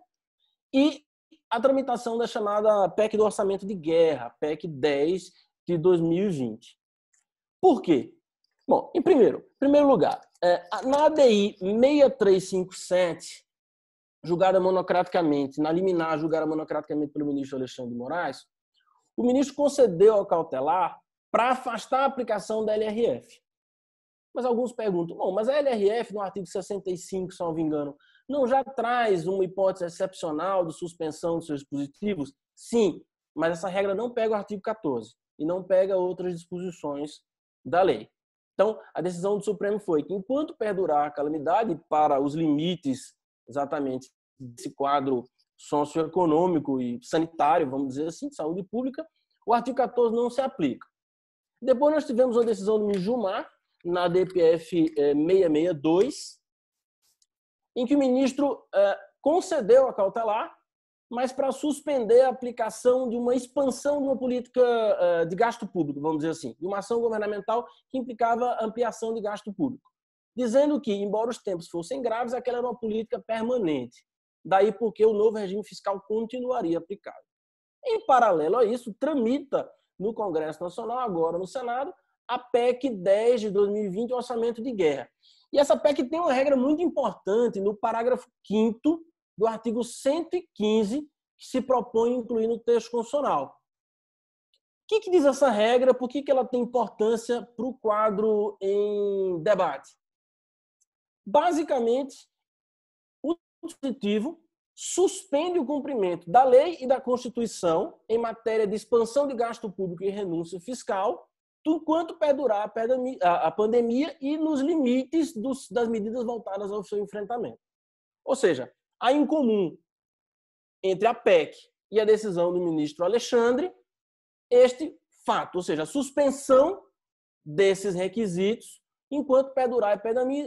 e a tramitação da chamada PEC do Orçamento de Guerra, PEC 10 de 2020. Por quê? Bom, em primeiro lugar, na ADI 6357, julgada monocraticamente, na liminar julgada monocraticamente pelo ministro Alexandre de Moraes, o ministro concedeu ao cautelar para afastar a aplicação da LRF. Mas alguns perguntam, bom, mas a LRF, no artigo 65, se não me engano, não já traz uma hipótese excepcional de suspensão dos seus dispositivos? Sim, mas essa regra não pega o artigo 14 e não pega outras disposições da lei. Então, a decisão do Supremo foi que, enquanto perdurar a calamidade para os limites exatamente desse quadro socioeconômico e sanitário, vamos dizer assim, de saúde pública, o artigo 14 não se aplica. Depois nós tivemos uma decisão do Mijumar, na DPF 662, em que o ministro concedeu a cautelar, mas para suspender a aplicação de uma expansão de uma política de gasto público, vamos dizer assim, de uma ação governamental que implicava ampliação de gasto público, dizendo que, embora os tempos fossem graves, aquela era uma política permanente. Daí porque o novo regime fiscal continuaria aplicado. Em paralelo a isso, tramita no Congresso Nacional, agora no Senado, a PEC 10 de 2020, o Orçamento de Guerra. E essa PEC tem uma regra muito importante no parágrafo 5º do artigo 115, que se propõe incluir no texto constitucional. O que diz essa regra? Por que ela tem importância para o quadro em debate? Basicamente, o dispositivo suspende o cumprimento da lei e da Constituição em matéria de expansão de gasto público e renúncia fiscal, enquanto perdurar a pandemia e nos limites das medidas voltadas ao seu enfrentamento. Ou seja, há em comum entre a PEC e a decisão do ministro Alexandre este fato, ou seja, a suspensão desses requisitos enquanto perdurar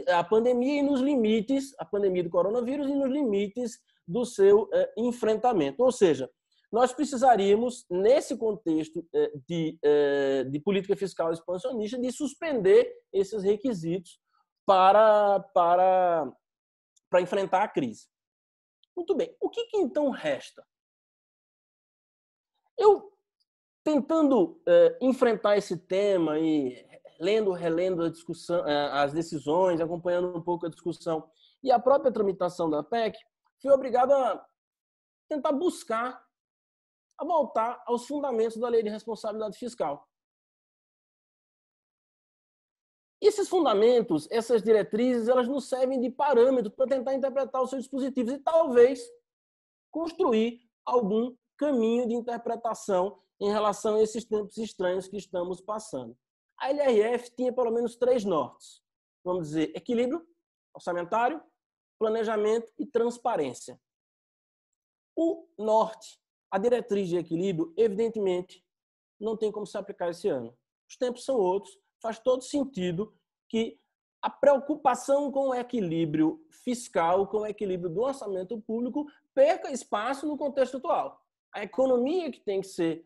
a pandemia e nos limites, a pandemia do coronavírus e nos limites do seu enfrentamento. Ou seja, nós precisaríamos, nesse contexto de política fiscal expansionista, de suspender esses requisitos para enfrentar a crise. Muito bem. O que então resta? Eu, tentando enfrentar esse tema e relendo a discussão, as decisões, acompanhando um pouco a discussão e a própria tramitação da PEC, fui obrigado a tentar buscar, a voltar aos fundamentos da Lei de Responsabilidade Fiscal. Esses fundamentos, essas diretrizes, elas nos servem de parâmetro para tentar interpretar os seus dispositivos e talvez construir algum caminho de interpretação em relação a esses tempos estranhos que estamos passando. A LRF tinha pelo menos 3 nortes. Vamos dizer, equilíbrio orçamentário, planejamento e transparência. O norte, a diretriz de equilíbrio, evidentemente, não tem como se aplicar esse ano. Os tempos são outros. Faz todo sentido que a preocupação com o equilíbrio fiscal, com o equilíbrio do orçamento público, perca espaço no contexto atual. A economia que tem que ser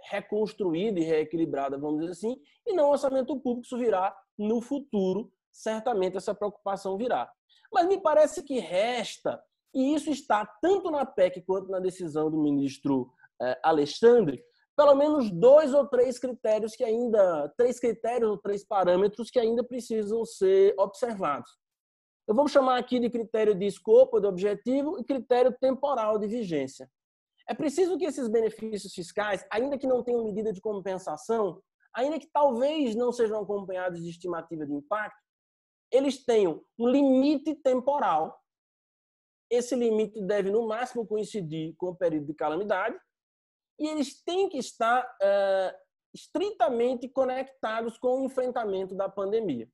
reconstruída e reequilibrada, vamos dizer assim, e não o orçamento público, isso virá no futuro, certamente essa preocupação virá. Mas me parece que resta, e isso está tanto na PEC quanto na decisão do ministro Alexandre, pelo menos 2 ou 3 critérios que ainda, 3 critérios ou 3 parâmetros que ainda precisam ser observados. Eu vou chamar aqui de critério de escopo, de objetivo, e critério temporal de vigência. É preciso que esses benefícios fiscais, ainda que não tenham medida de compensação, ainda que talvez não sejam acompanhados de estimativa de impacto, eles tenham um limite temporal. Esse limite deve, no máximo, coincidir com o período de calamidade, e eles têm que estar estritamente conectados com o enfrentamento da pandemia.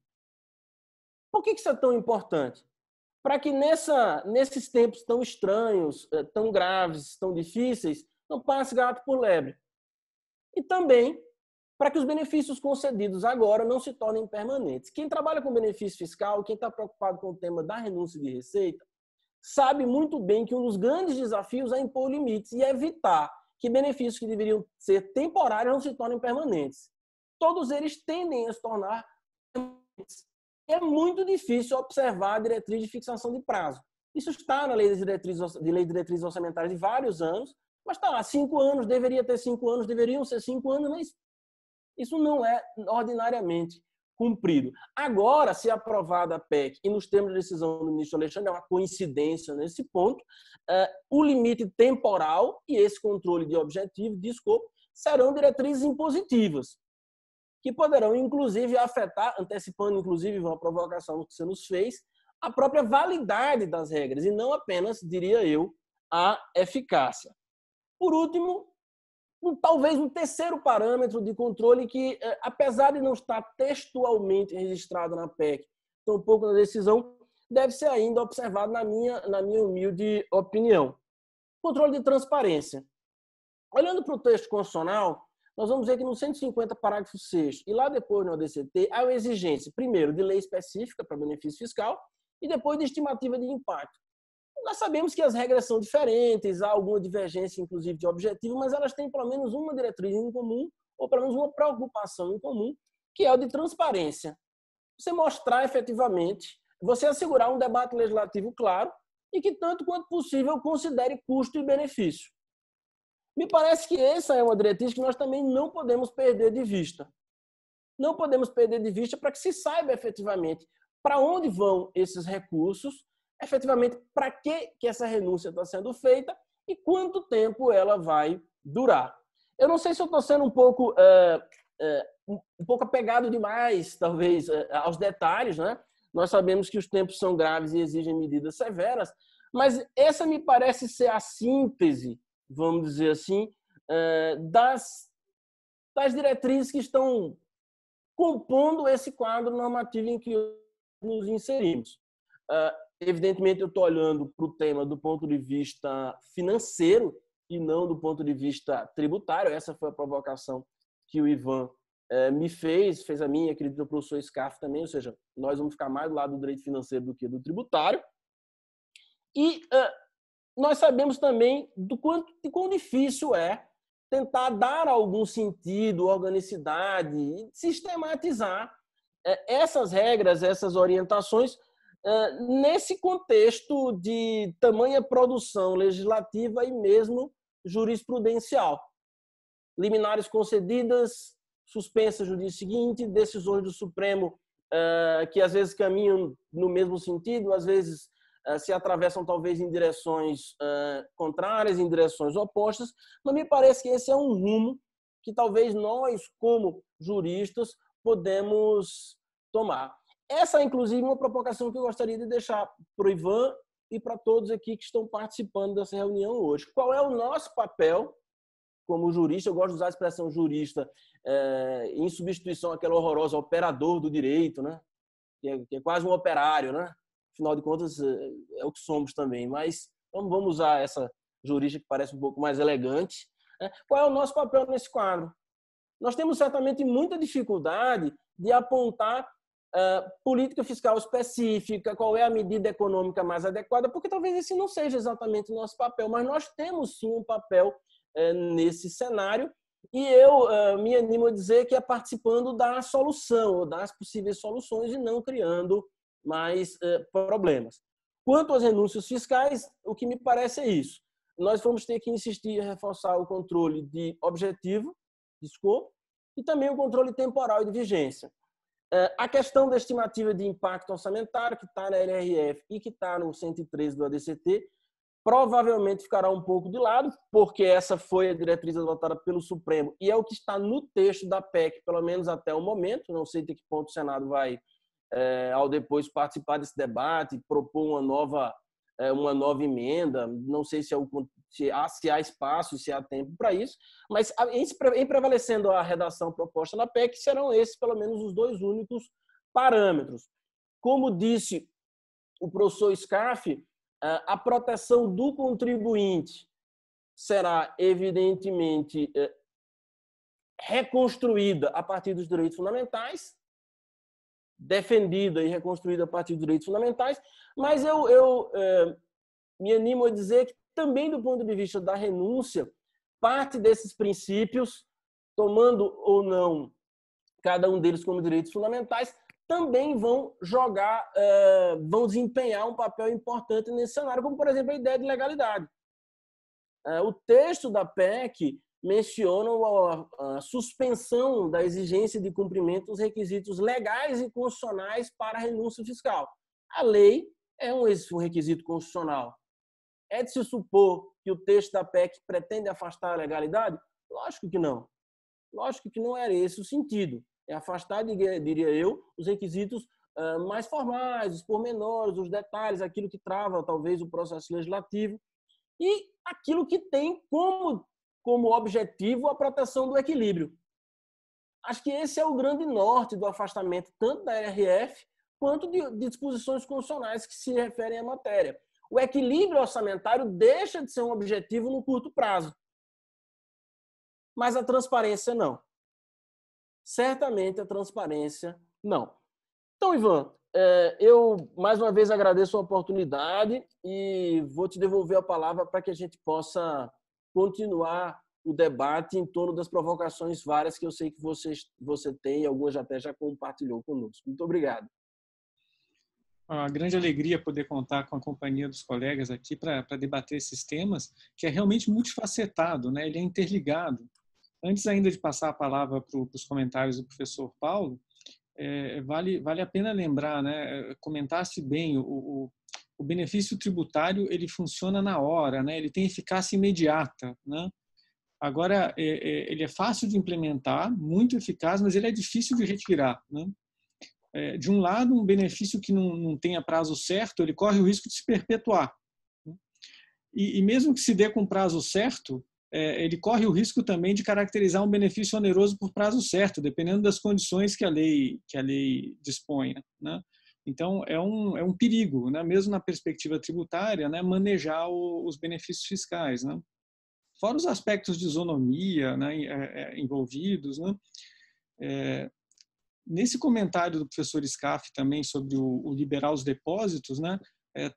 Por que isso é tão importante? Para que nesses tempos tão estranhos, tão graves, tão difíceis, não passe gato por lebre. E também para que os benefícios concedidos agora não se tornem permanentes. Quem trabalha com benefício fiscal, quem está preocupado com o tema da renúncia de receita, sabe muito bem que um dos grandes desafios é impor limites e evitar que benefícios que deveriam ser temporários não se tornem permanentes. Todos eles tendem a se tornar permanentes. É muito difícil observar a diretriz de fixação de prazo. Isso está na lei de diretrizes orçamentárias de vários anos, mas está lá, 5 anos, deveria ter 5 anos, deveriam ser 5 anos, mas isso não é ordinariamente cumprido. Agora, se aprovada a PEC e nos termos de decisão do ministro Alexandre, é uma coincidência nesse ponto, o limite temporal e esse controle de objetivo, de escopo, serão diretrizes impositivas, que poderão, inclusive, afetar, antecipando, inclusive, uma provocação que você nos fez, a própria validade das regras, e não apenas, diria eu, a eficácia. Por último, talvez um terceiro parâmetro de controle que, apesar de não estar textualmente registrado na PEC, tampouco na decisão, deve ser ainda observado na minha humilde opinião. Controle de transparência. Olhando para o texto constitucional, nós vamos ver que no 150, parágrafo 6º, e lá depois no ADCT, há uma exigência, primeiro, de lei específica para benefício fiscal e depois de estimativa de impacto. Nós sabemos que as regras são diferentes, há alguma divergência, inclusive, de objetivo, mas elas têm pelo menos uma diretriz em comum, ou pelo menos uma preocupação em comum, que é o de transparência. Você mostrar efetivamente, você assegurar um debate legislativo claro e que, tanto quanto possível, considere custo e benefício. Me parece que essa é uma diretriz que nós também não podemos perder de vista. Não podemos perder de vista para que se saiba efetivamente para onde vão esses recursos, efetivamente para que essa renúncia está sendo feita e quanto tempo ela vai durar. Eu não sei se eu estou sendo um pouco apegado demais, talvez, aos detalhes, né? Nós sabemos que os tempos são graves e exigem medidas severas, Mas essa me parece ser a síntese, vamos dizer assim, das diretrizes que estão compondo esse quadro normativo em que nos inserimos. Evidentemente, eu estou olhando para o tema do ponto de vista financeiro e não do ponto de vista tributário. Essa foi a provocação que o Ivan me fez a minha, acredito, o professor Scarf também, ou seja, nós vamos ficar mais do lado do direito financeiro do que do tributário. E nós sabemos também de quão difícil é tentar dar algum sentido, organicidade e sistematizar essas regras, essas orientações nesse contexto de tamanha produção legislativa e mesmo jurisprudencial. Liminares concedidas, suspensas no dia seguinte, decisões do Supremo que às vezes caminham no mesmo sentido, às vezes se atravessam talvez em direções contrárias, em direções opostas, mas me parece que esse é um rumo que talvez nós, como juristas, podemos tomar. Essa é, inclusive, uma provocação que eu gostaria de deixar para o Ivan e para todos aqui que estão participando dessa reunião hoje. Qual é o nosso papel como jurista? Eu gosto de usar a expressão jurista em substituição àquela horrorosa operador do direito, né? Que é quase um operário, né? Afinal de contas, é o que somos também. Mas vamos usar essa jurista que parece um pouco mais elegante. Qual é o nosso papel nesse quadro? Nós temos certamente muita dificuldade de apontar política fiscal específica, qual é a medida econômica mais adequada, porque talvez esse não seja exatamente o nosso papel, mas nós temos sim um papel nesse cenário e eu me animo a dizer que é participando da solução, ou das possíveis soluções e não criando mais problemas. Quanto às renúncias fiscais, o que me parece é isso. Nós vamos ter que insistir em reforçar o controle de objetivo, de escopo, e também o controle temporal e de vigência. A questão da estimativa de impacto orçamentário, que está na LRF e que está no 113 do ADCT, provavelmente ficará um pouco de lado, porque essa foi a diretriz adotada pelo Supremo e é o que está no texto da PEC, pelo menos até o momento. Não sei até que ponto o Senado vai, ao depois participar desse debate, propor uma nova emenda. Não sei se há espaço, se há tempo para isso, mas em prevalecendo a redação proposta na PEC, serão esses pelo menos os dois únicos parâmetros. Como disse o professor Scarf, a proteção do contribuinte será evidentemente reconstruída a partir dos direitos fundamentais, defendida e reconstruída a partir dos direitos fundamentais, mas eu me animo a dizer que também do ponto de vista da renúncia, parte desses princípios, tomando ou não cada um deles como direitos fundamentais, também vão desempenhar um papel importante nesse cenário, como, por exemplo, a ideia de legalidade. O texto da PEC menciona a suspensão da exigência de cumprimento dos requisitos legais e constitucionais para a renúncia fiscal. A lei é um requisito constitucional. É de se supor que o texto da PEC pretende afastar a legalidade? Lógico que não. Lógico que não era esse o sentido. É afastar, diria eu, os requisitos mais formais, os pormenores, os detalhes, aquilo que trava talvez o processo legislativo e aquilo que tem como objetivo a proteção do equilíbrio. Acho que esse é o grande norte do afastamento tanto da LRF quanto de disposições constitucionais que se referem à matéria. O equilíbrio orçamentário deixa de ser um objetivo no curto prazo, mas a transparência não. Certamente a transparência não. Então, Ivan, eu mais uma vez agradeço a oportunidade e vou te devolver a palavra para que a gente possa continuar o debate em torno das provocações várias que eu sei que você tem e algumas até já compartilhou conosco. Muito obrigado.
Uma grande alegria poder contar com a companhia dos colegas aqui para debater esses temas, que é realmente multifacetado, né? Ele é interligado. Antes ainda de passar a palavra para os comentários do professor Paulo, vale a pena lembrar, né? Comentaste bem, o benefício tributário ele funciona na hora, né? Ele tem eficácia imediata, né? Agora, ele é fácil de implementar, muito eficaz, mas ele é difícil de retirar, né? De um lado, um benefício que não tenha prazo certo, ele corre o risco de se perpetuar. e mesmo que se dê com prazo certo, ele corre o risco também de caracterizar um benefício oneroso por prazo certo, dependendo das condições que a lei disponha, né? Então, é um perigo, né? Mesmo na perspectiva tributária, né? Manejar os benefícios fiscais, né? Fora os aspectos de isonomia, né? Envolvidos, né? Nesse comentário do professor Scaff também sobre o liberar os depósitos, né?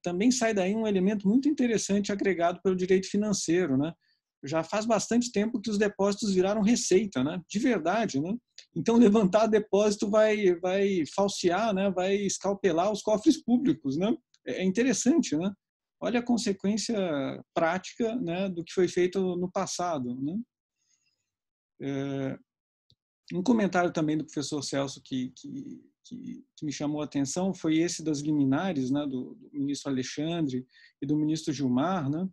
Também sai daí um elemento muito interessante agregado pelo direito financeiro, né? Já faz bastante tempo que os depósitos viraram receita, né? De verdade, né? Então, levantar depósito vai falsear, né? Vai escalpelar os cofres públicos, né? É interessante, né? Olha a consequência prática, né, do que foi feito no passado, né? Um comentário também do professor Celso que me chamou a atenção foi esse das liminares, né, do ministro Alexandre e do ministro Gilmar, né?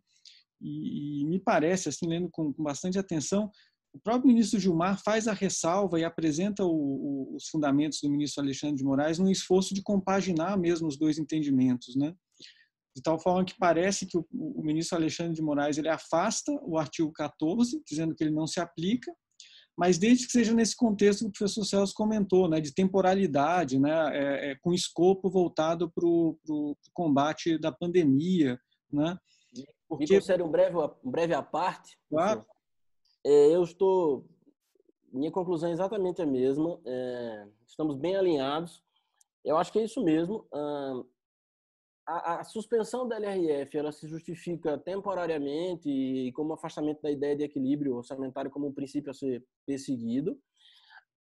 E me parece, assim, lendo com bastante atenção, o próprio ministro Gilmar faz a ressalva e apresenta os fundamentos do ministro Alexandre de Moraes num esforço de compaginar mesmo os dois entendimentos, né? De tal forma que parece que o ministro Alexandre de Moraes ele afasta o artigo 14, dizendo que ele não se aplica, mas desde que seja nesse contexto que o professor Celso comentou, né, de temporalidade, né, com escopo voltado para o combate da pandemia, né?
Me concede um breve à parte.
Claro.
Minha conclusão é exatamente a mesma. Estamos bem alinhados. Eu acho que é isso mesmo. A suspensão da LRF ela se justifica temporariamente e como afastamento da ideia de equilíbrio orçamentário como um princípio a ser perseguido.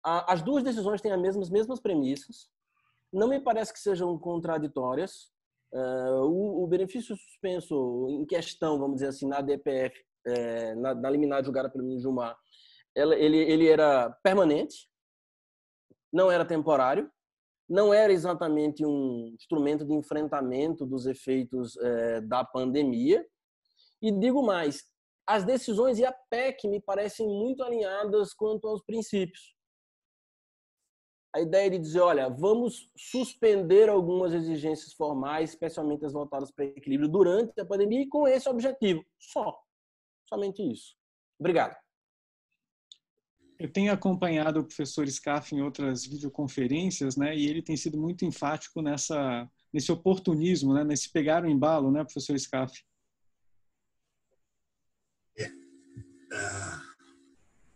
As duas decisões têm as mesmas premissas. Não me parece que sejam contraditórias. O benefício suspenso em questão, vamos dizer assim, na DPF, na liminar julgada pelo ministro Gilmar, ele era permanente, não era temporário, não era exatamente um instrumento de enfrentamento dos efeitos da pandemia. E digo mais, as decisões e a PEC me parecem muito alinhadas quanto aos princípios. A ideia de dizer, olha, vamos suspender algumas exigências formais, especialmente as voltadas para equilíbrio durante a pandemia, e com esse objetivo. Somente isso. Obrigado.
Eu tenho acompanhado o professor Scaff em outras videoconferências, né, e ele tem sido muito enfático nesse oportunismo, né, nesse pegar o embalo, né, professor Scaff?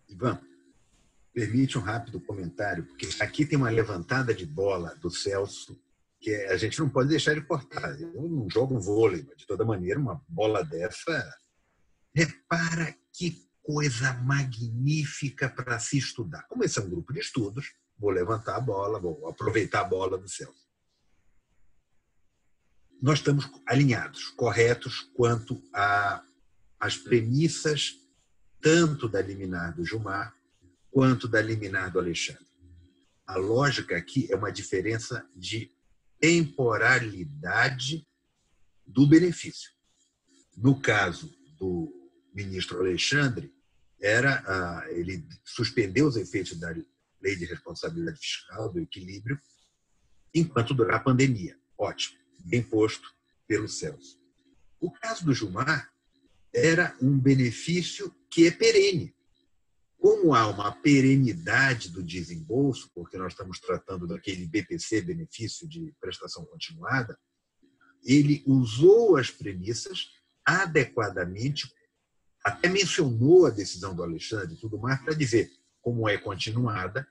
Ivan, permite um rápido comentário, porque aqui tem uma levantada de bola do Celso que a gente não pode deixar de cortar. Eu não jogo vôlei, mas de toda maneira, uma bola dessa... Repara que coisa magnífica para se estudar. Como esse é um grupo de estudos, vou levantar a bola, vou aproveitar a bola do Celso. Nós estamos alinhados, corretos quanto às premissas tanto da liminar do Gilmar quanto da liminar do Alexandre. A lógica aqui é uma diferença de temporalidade do benefício. No caso do ministro Alexandre, ele suspendeu os efeitos da lei de responsabilidade fiscal, do equilíbrio, enquanto durar a pandemia. Ótimo, bem posto pelo Celso. O caso do Gilmar era um benefício que é perene. Como há uma perenidade do desembolso, porque nós estamos tratando daquele BPC, benefício de prestação continuada, ele usou as premissas adequadamente, até mencionou a decisão do Alexandre e tudo mais, para dizer como é continuada,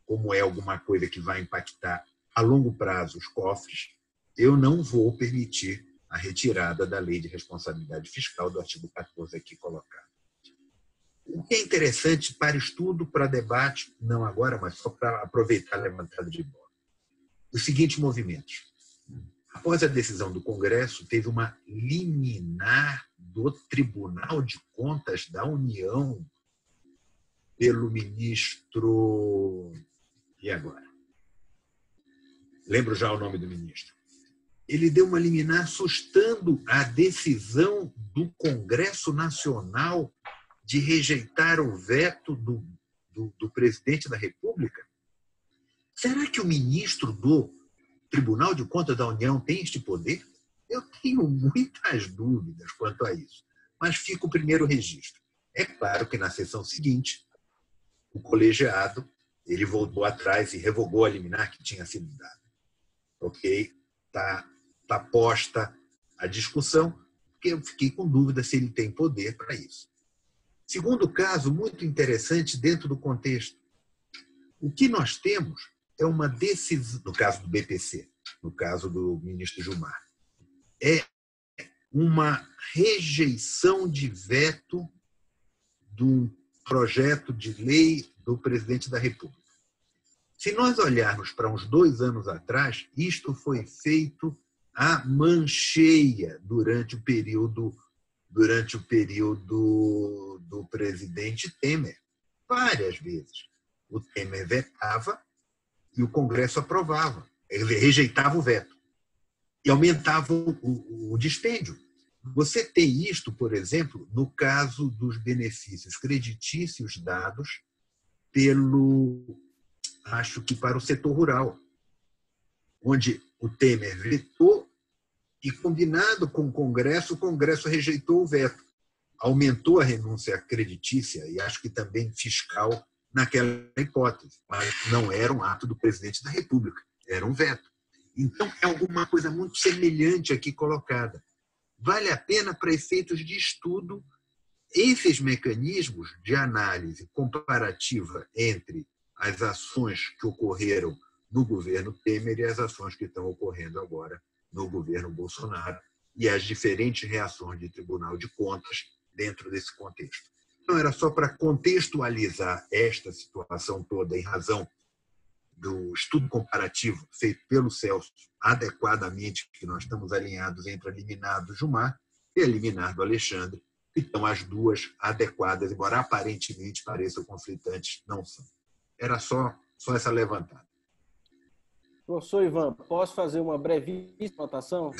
como é alguma coisa que vai impactar a longo prazo os cofres, eu não vou permitir a retirada da lei de responsabilidade fiscal do artigo 14 aqui colocado. O que é interessante para estudo, para debate, não agora, mas só para aproveitar a levantada de bola. Os seguintes movimentos. Após a decisão do Congresso, teve uma liminar do Tribunal de Contas da União pelo ministro... E agora? Lembro já o nome do ministro. Ele deu uma liminar sustando a decisão do Congresso Nacional de rejeitar o veto do presidente da República. Será que o ministro do Tribunal de Contas da União tem este poder? Eu tenho muitas dúvidas quanto a isso, mas fica o primeiro registro. É claro que na sessão seguinte, o colegiado ele voltou atrás e revogou a liminar que tinha sido dada. Ok? Tá posta a discussão, porque eu fiquei com dúvida se ele tem poder para isso. Segundo caso, muito interessante dentro do contexto. O que nós temos é uma decisão, no caso do BPC, no caso do ministro Gilmar, é uma rejeição de veto de um projeto de lei do presidente da República. Se nós olharmos para uns 2 anos atrás, isto foi feito à mancheia durante o período do presidente Temer. Várias vezes. O Temer vetava e o Congresso aprovava. Ele rejeitava o veto e aumentava o dispêndio. Você tem isto, por exemplo, no caso dos benefícios creditícios dados acho que para o setor rural, onde o Temer vetou e, combinado com o Congresso rejeitou o veto. Aumentou a renúncia creditícia e acho que também fiscal naquela hipótese, mas não era um ato do presidente da República, era um veto. Então, é alguma coisa muito semelhante aqui colocada. Vale a pena, para efeitos de estudo, esses mecanismos de análise comparativa entre as ações que ocorreram no governo Temer e as ações que estão ocorrendo agora no governo Bolsonaro e as diferentes reações de Tribunal de Contas dentro desse contexto. Então, era só para contextualizar esta situação toda em razão do estudo comparativo feito pelo Celso, adequadamente, que nós estamos alinhados entre a liminar do Gilmar e a liminar do Alexandre, então as duas adequadas, embora aparentemente pareçam conflitantes, não são. Era só essa levantada.
Professor Ivan, posso fazer uma brevíssima anotação?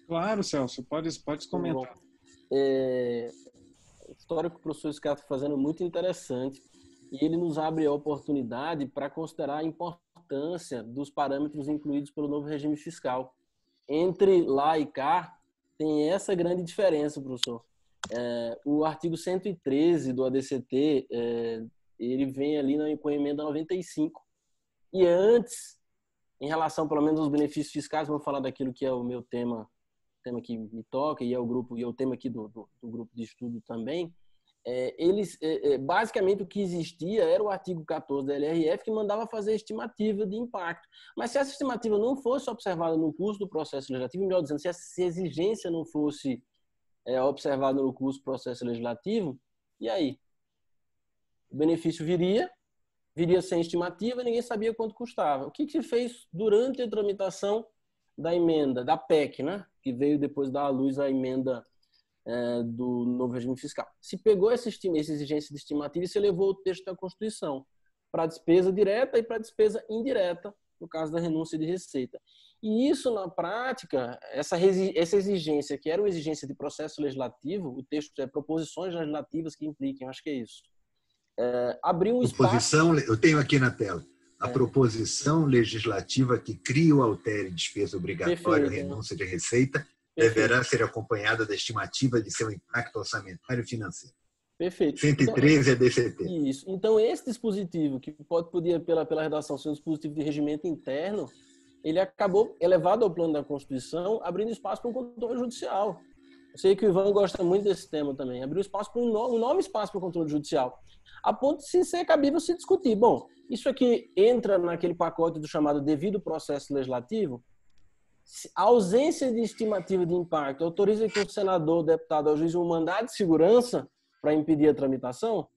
Claro, Celso, pode comentar.
A história que o professor Scaff está fazendo é muito interessante e ele nos abre a oportunidade para considerar a importância dos parâmetros incluídos pelo novo regime fiscal. Entre lá e cá, tem essa grande diferença, professor. O artigo 113 do ADCT, ele vem ali com a emenda 95. E antes, em relação, pelo menos, aos benefícios fiscais, vamos falar daquilo que é o meu tema que me toca e é o tema aqui do grupo de estudo também. Basicamente o que existia era o artigo 14 da LRF que mandava fazer estimativa de impacto. Mas se essa estimativa não fosse observada no curso do processo legislativo, melhor dizendo, se essa exigência não fosse observada no curso do processo legislativo, e aí? O benefício viria sem estimativa, ninguém sabia quanto custava. O que se fez durante a tramitação da emenda, da PEC, né? Que veio depois dar à luz a emenda do novo regime fiscal? Se pegou essa exigência de estimativa e se elevou o texto da Constituição para despesa direta e para despesa indireta, no caso da renúncia de receita. E isso, na prática, essa exigência, que era uma exigência de processo legislativo, o texto é proposições legislativas que impliquem, acho que é isso. Abriu um espaço...
Eu tenho aqui na tela a proposição legislativa que cria ou altere despesa obrigatória ou renúncia de receita deverá ser acompanhada da estimativa de seu impacto orçamentário e financeiro.
Perfeito.
113 é DCT.
Isso. Então, esse dispositivo, que podia, pela redação, ser um dispositivo de regimento interno, ele acabou elevado ao plano da Constituição, abrindo espaço para um controle judicial. Eu sei que o Ivan gosta muito desse tema também. Abriu espaço para um enorme espaço para o controle judicial, a ponto de ser cabível se discutir. Bom, isso aqui entra naquele pacote do chamado devido processo legislativo. A ausência de estimativa de impacto autoriza que o senador, o deputado, ajuize um mandado de segurança para impedir a tramitação?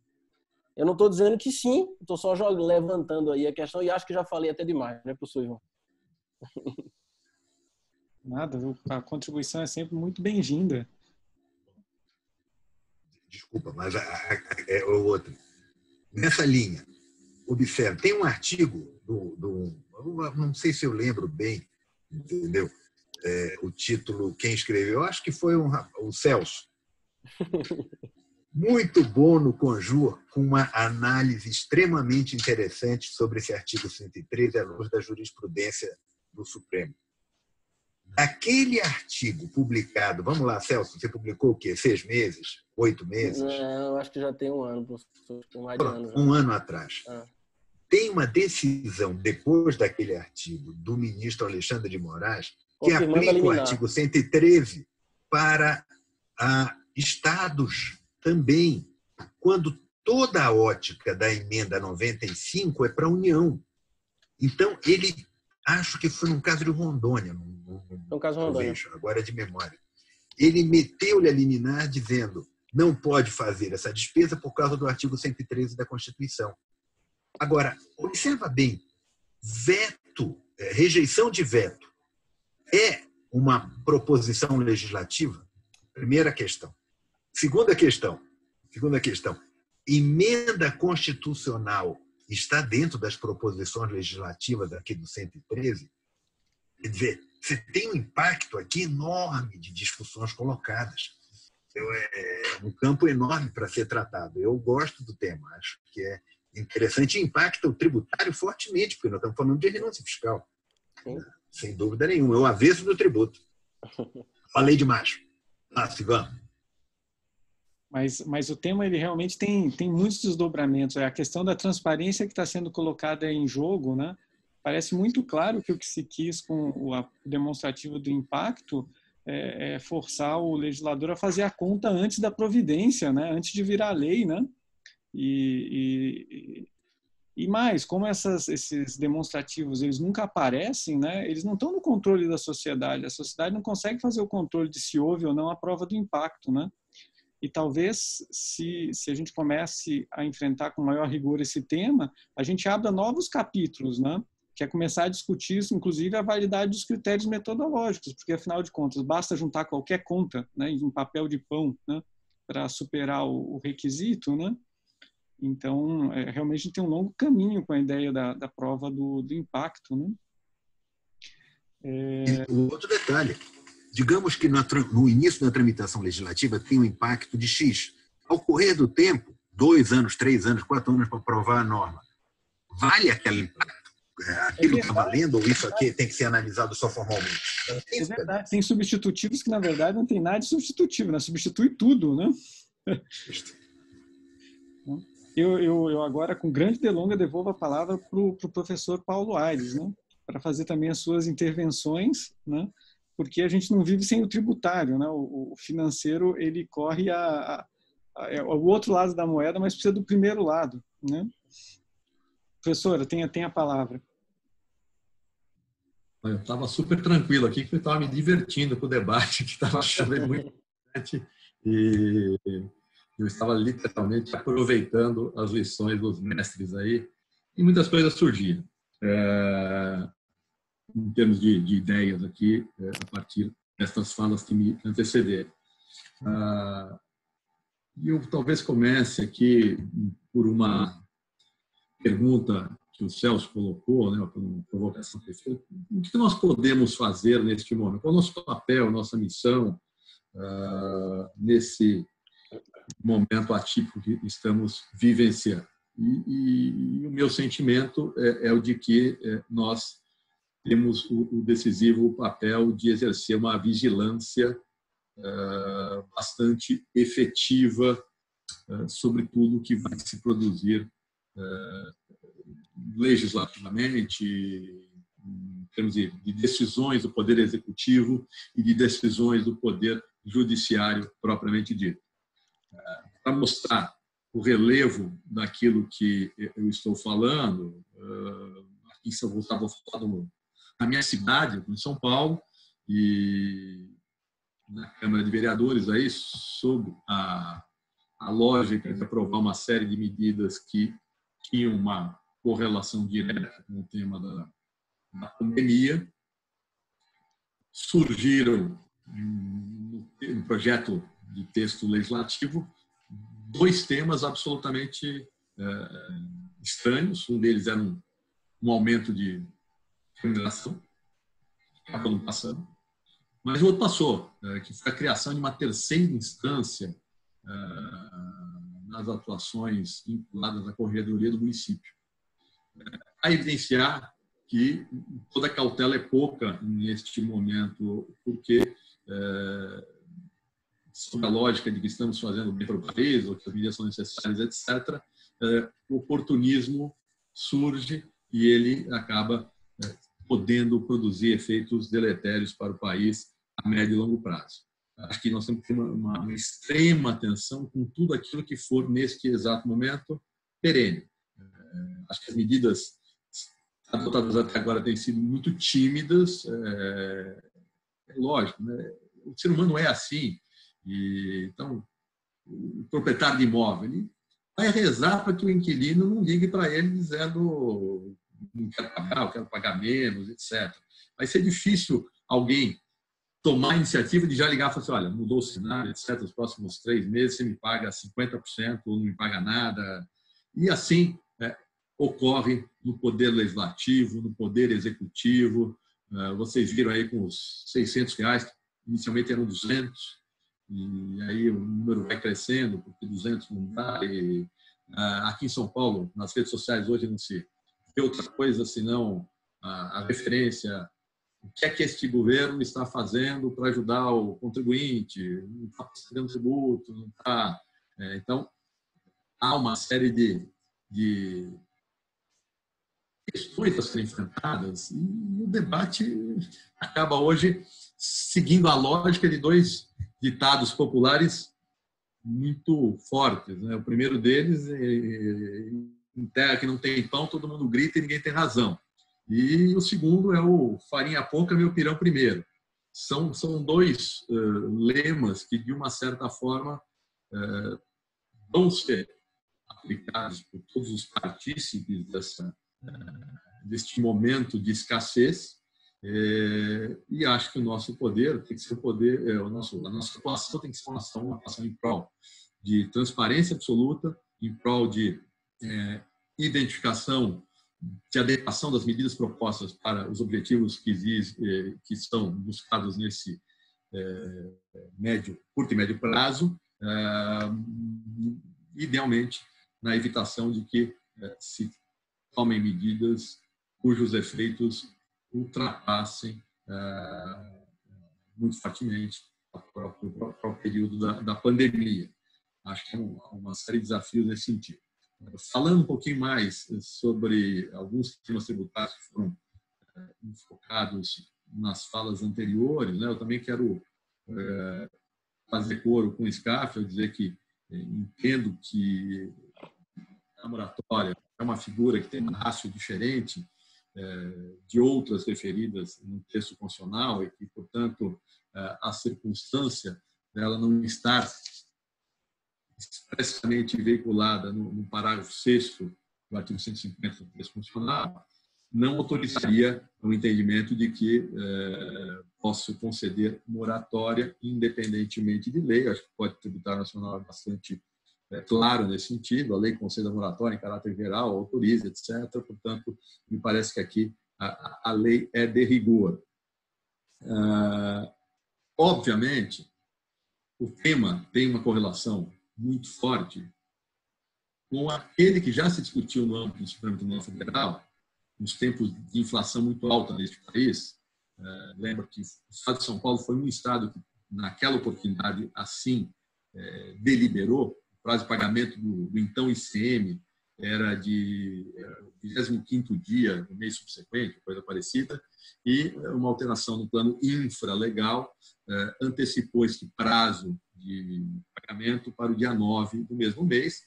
Eu não estou dizendo que sim, estou só levantando aí a questão e acho que já falei até demais, né, professor Ivan?
Nada, a contribuição é sempre muito bem-vinda.
Desculpa, mas é o outro. Nessa linha, observe, tem um artigo não sei se eu lembro bem, entendeu? O título, quem escreveu, eu acho que foi o Celso. Muito bom no Conjur, com uma análise extremamente interessante sobre esse artigo 113 à luz da jurisprudência do Supremo. Daquele artigo publicado, vamos lá, Celso, você publicou o quê? 6 meses? 8 meses?
Não, eu acho que já tem um ano, professor. Tem mais de ano já.
Um ano atrás.
Ah.
Tem uma decisão, depois daquele artigo, do ministro Alexandre de Moraes, que aplica o artigo 113 para estados também, quando toda a ótica da emenda 95 é para a União. Então, ele, acho que foi num caso de Rondônia,
um caso de Rondônia.
Agora é de memória. Ele meteu-lhe a liminar dizendo não pode fazer essa despesa por causa do artigo 113 da Constituição. Agora, observa bem, veto, rejeição de veto é uma proposição legislativa? Primeira questão. Segunda questão, emenda constitucional está dentro das proposições legislativas aqui do 113? Quer dizer, você tem um impacto aqui enorme de discussões colocadas. É um campo enorme para ser tratado. Eu gosto do tema, acho que é interessante e impacta o tributário fortemente, porque nós estamos falando de renúncia fiscal. Sim. Sem dúvida nenhuma. É o avesso do tributo. Falei demais. Sigamos.
Mas o tema ele realmente tem muitos desdobramentos. A questão da transparência que está sendo colocada em jogo, né? Parece muito claro que o que se quis com o demonstrativo do impacto é forçar o legislador a fazer a conta antes da providência, né? Antes de virar lei, né? E mais, como esses demonstrativos eles nunca aparecem, né? Eles não estão no controle da sociedade. A sociedade não consegue fazer o controle de se houve ou não a prova do impacto, né? E talvez, se a gente comece a enfrentar com maior rigor esse tema, a gente abra novos capítulos, né? Que é começar a discutir isso, inclusive a validade dos critérios metodológicos, porque, afinal de contas, basta juntar qualquer conta, né, em papel de pão, né, para superar o requisito, né? Então, realmente a gente tem um longo caminho com a ideia da prova do impacto, né?
E um outro detalhe, digamos que no início da tramitação legislativa tem um impacto de X. Ao correr do tempo, 2 anos, 3 anos, 4 anos para aprovar a norma, vale aquele impacto? Aquilo está valendo ou isso aqui tem que ser analisado só formalmente?
É verdade, tem substitutivos que, na verdade, não tem nada de substitutivo, né? Substitui tudo, né? Eu agora, com grande delonga, devolvo a palavra para o professor Paulo Aires, né? Para fazer também as suas intervenções, né? Porque a gente não vive sem o tributário, né? O financeiro, ele corre o outro lado da moeda, mas precisa do primeiro lado, né? Professora, tem a palavra.
Eu estava super tranquilo aqui, porque eu estava me divertindo com o debate, que estava achando ele muito interessante, e eu estava literalmente aproveitando as lições dos mestres aí, e muitas coisas surgiram, em termos de ideias aqui, a partir destas falas que me antecederam. Eu talvez comece aqui por uma pergunta que o Celso colocou, né, uma provocação que fez. O que nós podemos fazer neste momento? Qual é o nosso papel, nossa missão nesse momento atípico que estamos vivenciando? E o meu sentimento é o de que nós temos o decisivo papel de exercer uma vigilância bastante efetiva sobre tudo que vai se produzir legislativamente, em termos de decisões do Poder Executivo e de decisões do Poder Judiciário propriamente dito. Para mostrar o relevo daquilo que eu estou falando, aqui eu estava falando na minha cidade, em São Paulo, e na Câmara de Vereadores, aí, sob a lógica de aprovar uma série de medidas que tinham uma correlação direta com o tema da pandemia, surgiram no projeto de texto legislativo 2 temas absolutamente estranhos. Um deles era um aumento de remuneração, que acabou não passando, mas o outro passou, que foi a criação de uma terceira instância nas atuações vinculadas à corregedoria do município. A evidenciar que toda cautela é pouca neste momento, porque sob a lógica de que estamos fazendo bem para o país, ou que as medidas são necessárias, etc., o oportunismo surge e ele acaba podendo produzir efeitos deletérios para o país a médio e longo prazo. Acho que nós temos que ter uma extrema atenção com tudo aquilo que for, neste exato momento, perene. Acho que as medidas adotadas até agora têm sido muito tímidas. É lógico, né? O ser humano é assim. Então, o proprietário de imóvel ele vai rezar para que o inquilino não ligue para ele dizendo não quero pagar, eu quero pagar menos, etc. Vai ser difícil alguém tomar a iniciativa de já ligar e falar assim, olha, mudou o cenário, etc. Os próximos 3 meses você me paga 50% ou não me paga nada. E assim ocorre no poder legislativo, no poder executivo. Vocês viram aí com os R$600, que inicialmente eram 200, e aí o número vai crescendo, porque 200 não dá. E, aqui em São Paulo, nas redes sociais hoje não se vê outra coisa senão a referência. O que é que este governo está fazendo para ajudar o contribuinte? Não está pagando tributo, não está. Então, há uma série de questões a serem enfrentadas e o debate acaba hoje seguindo a lógica de 2 ditados populares muito fortes, né? O primeiro deles em terra que não tem pão, todo mundo grita e ninguém tem razão. E o segundo é o farinha pouca, meu pirão primeiro. São 2 lemas que, de uma certa forma, vão ser aplicados por todos os partícipes deste momento de escassez. E acho que o nosso poder tem que ser a nossa atuação tem que ser uma atuação em prol de transparência absoluta, em prol de identificação, de adequação das medidas propostas para os objetivos que são buscados nesse curto e médio prazo, idealmente na evitação de que se tomem medidas cujos efeitos ultrapassem muito fortemente o próprio período da pandemia. Acho que há uma série de desafios nesse sentido. Falando um pouquinho mais sobre alguns temas tributários que foram enfocados nas falas anteriores, né? Eu também quero fazer coro com o SCAF, dizer que entendo que a moratória é uma figura que tem um rácio diferente de outras referidas no texto constitucional e que, portanto, a circunstância dela não estar expressamente veiculada no parágrafo 6º do artigo 150 do texto constitucional não autorizaria o entendimento de que posso conceder moratória independentemente de lei. Acho que o Código Tributário Nacional é bastante claro nesse sentido. A lei concede moratória em caráter geral, autoriza, etc. Portanto, me parece que aqui a lei é de rigor. Obviamente, o tema tem uma correlação muito forte com aquele que já se discutiu no âmbito do Supremo Tribunal Federal, nos tempos de inflação muito alta neste país. Lembra que o Estado de São Paulo foi um estado que, naquela oportunidade, assim deliberou. O prazo de pagamento do então ICM era de 25º dia do mês subsequente, coisa parecida, e uma alteração no plano infralegal antecipou esse prazo de pagamento para o dia 9 do mesmo mês.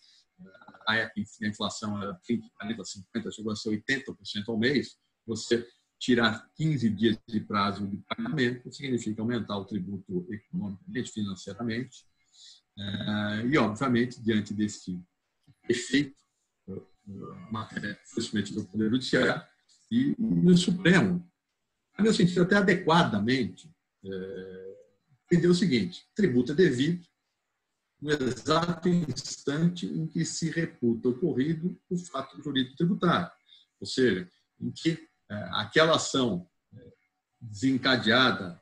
A inflação era 30, 40, 50, chegou a ser 80% ao mês. Você tirar 15 dias de prazo de pagamento significa aumentar o tributo economicamente, financeiramente. E, obviamente, diante desse efeito, a matéria foi submetida ao Poder Judiciário e no Supremo, a meu sentido, até adequadamente, entendeu o seguinte: tributo é devido no exato instante em que se reputa ocorrido o fato jurídico tributário, ou seja, em que aquela ação desencadeada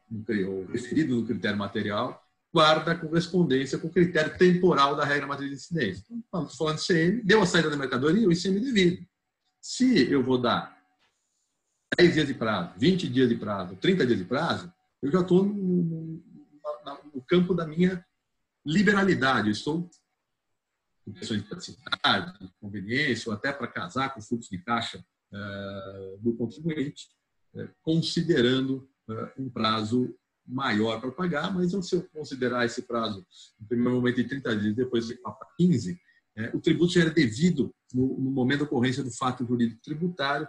ou referida no critério material guarda correspondência com o critério temporal da regra matriz de incidência. Então, estou falando de ICM, deu a saída da mercadoria, o ICM devido. Se eu vou dar 10 dias de prazo, 20 dias de prazo, 30 dias de prazo, eu já estou no campo da minha liberalidade. Eu estou com questões de praticidade, de conveniência, ou até para casar com o fluxo de caixa do contribuinte, considerando um prazo maior para pagar, mas se eu considerar esse prazo, no primeiro momento, de 30 dias, depois para 15, o tributo já era devido no momento da ocorrência do fato jurídico tributário.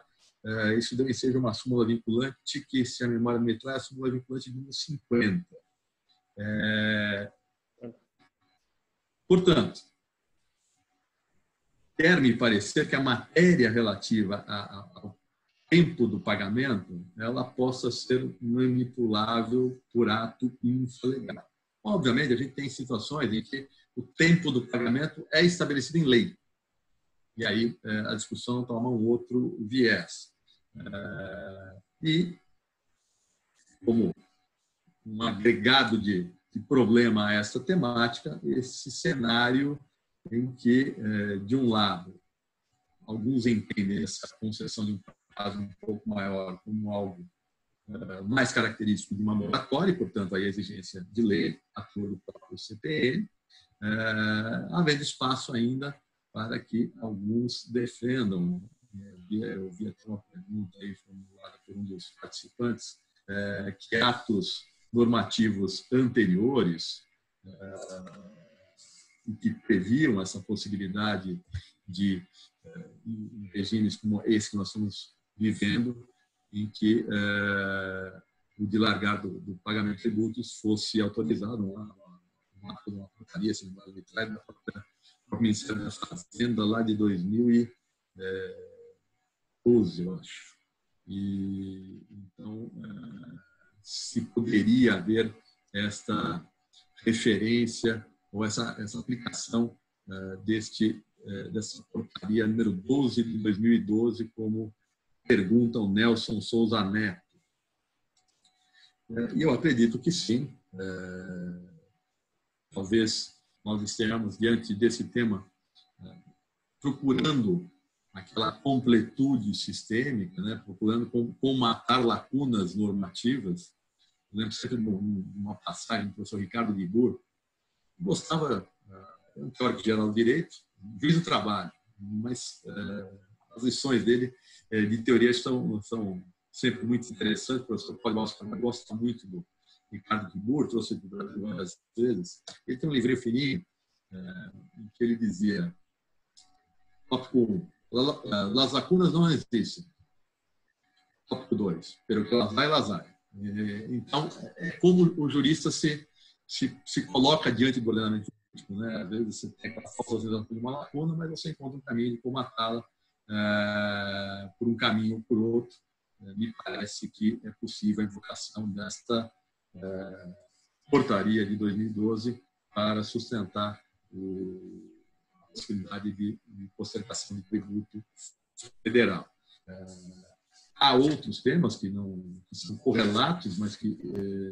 Isso também seja uma súmula vinculante, que, se a memória me traz, é a súmula vinculante número 50. Portanto, quer me parecer que a matéria relativa ao tempo do pagamento, ela possa ser manipulável por ato infralegal. Obviamente, a gente tem situações em que o tempo do pagamento é estabelecido em lei. E aí a discussão toma um outro viés. E, como um agregado de problema a essa temática, esse cenário em que, de um lado, alguns entendem essa concessão de um prazo um pouco maior como algo mais característico de uma moratória, e, portanto, a exigência de lei, acordo com o próprio CPN, havendo espaço ainda para que alguns defendam. Eu vi até uma pergunta aí formulada por um dos participantes, que atos normativos anteriores que previam essa possibilidade de regimes como esse que nós estamos vivendo, em que o dilargar do pagamento de tributos fosse autorizado, uma portaria, se não me engano, do Ministério da Fazenda lá de 2012, eu acho. E, então, se poderia haver esta referência ou essa aplicação dessa portaria número 12 de 2012, como pergunta o Nelson Souza Neto. E eu acredito que sim. Talvez nós estejamos diante desse tema procurando aquela completude sistêmica, né? Procurando comatar lacunas normativas. Eu lembro sempre de uma passagem do professor Ricardo Guibur, que gostava, é um teórico geral do direito, juiz do trabalho, mas as lições dele de teoria são sempre muito interessantes. O professor Paulo gosta muito do Ricardo Guibur, trouxe do Brasil várias vezes. Ele tem um livrinho fininho em que ele dizia, tópico 1, las lacunas não existem. Tópico 2, pero que las hay. Então, é como o jurista se coloca diante do ordenamento jurídico, né? Às vezes você tem a falta de uma lacuna, mas você encontra um caminho de comatá-la por um caminho ou por outro. Me parece que é possível a invocação desta portaria de 2012 para sustentar a possibilidade de postergação de tributo federal. Há outros temas que são correlatos, mas que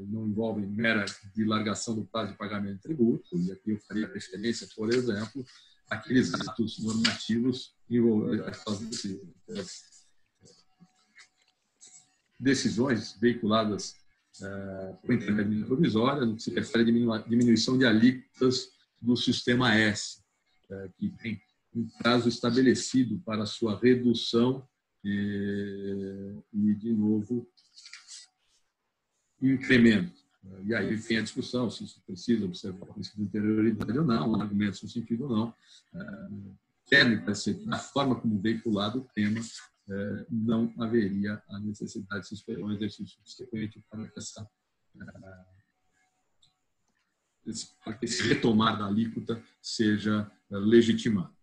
não envolvem mera dilargação do prazo de pagamento de tributo. E aqui eu faria referência, por exemplo, àqueles atos normativos decisões veiculadas por intermédio de medida provisória, no que se refere à diminuição de alíquotas do sistema S, que tem um prazo estabelecido para a sua redução e, de novo, incremento. E aí vem a discussão se isso precisa observar o princípio de interioridade ou não, argumentos no sentido ou não. Quer me parecer que, da forma como veiculado o tema, não haveria a necessidade de se esperar um exercício subsequente para que esse retomar da alíquota seja legitimado.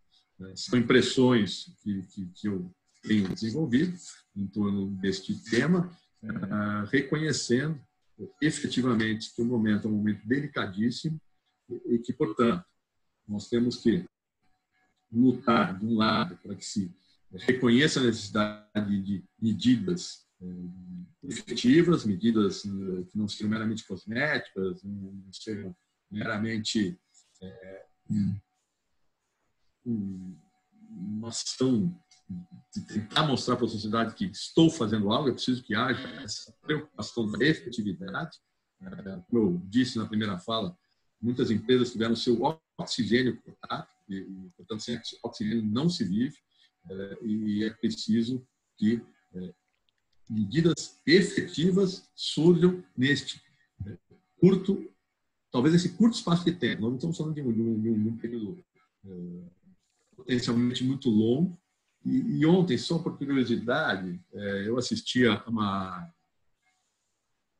São impressões que eu tenho desenvolvido em torno deste tema, reconhecendo efetivamente que o momento é um momento delicadíssimo e que, portanto, nós temos que lutar, de um lado, para que se reconheça a necessidade de medidas efetivas, medidas que não sejam meramente cosméticas, não sejam meramente uma ação de tentar mostrar para a sociedade que estou fazendo algo, é preciso que haja essa preocupação da efetividade. Como eu disse na primeira fala, muitas empresas tiveram seu oxigênio cortado, e, portanto, sem oxigênio não se vive, e é preciso que medidas efetivas surjam neste curto, talvez esse curto espaço de tempo. Nós não estamos falando de um período potencialmente muito longo. E ontem, só por curiosidade, eu assisti a uma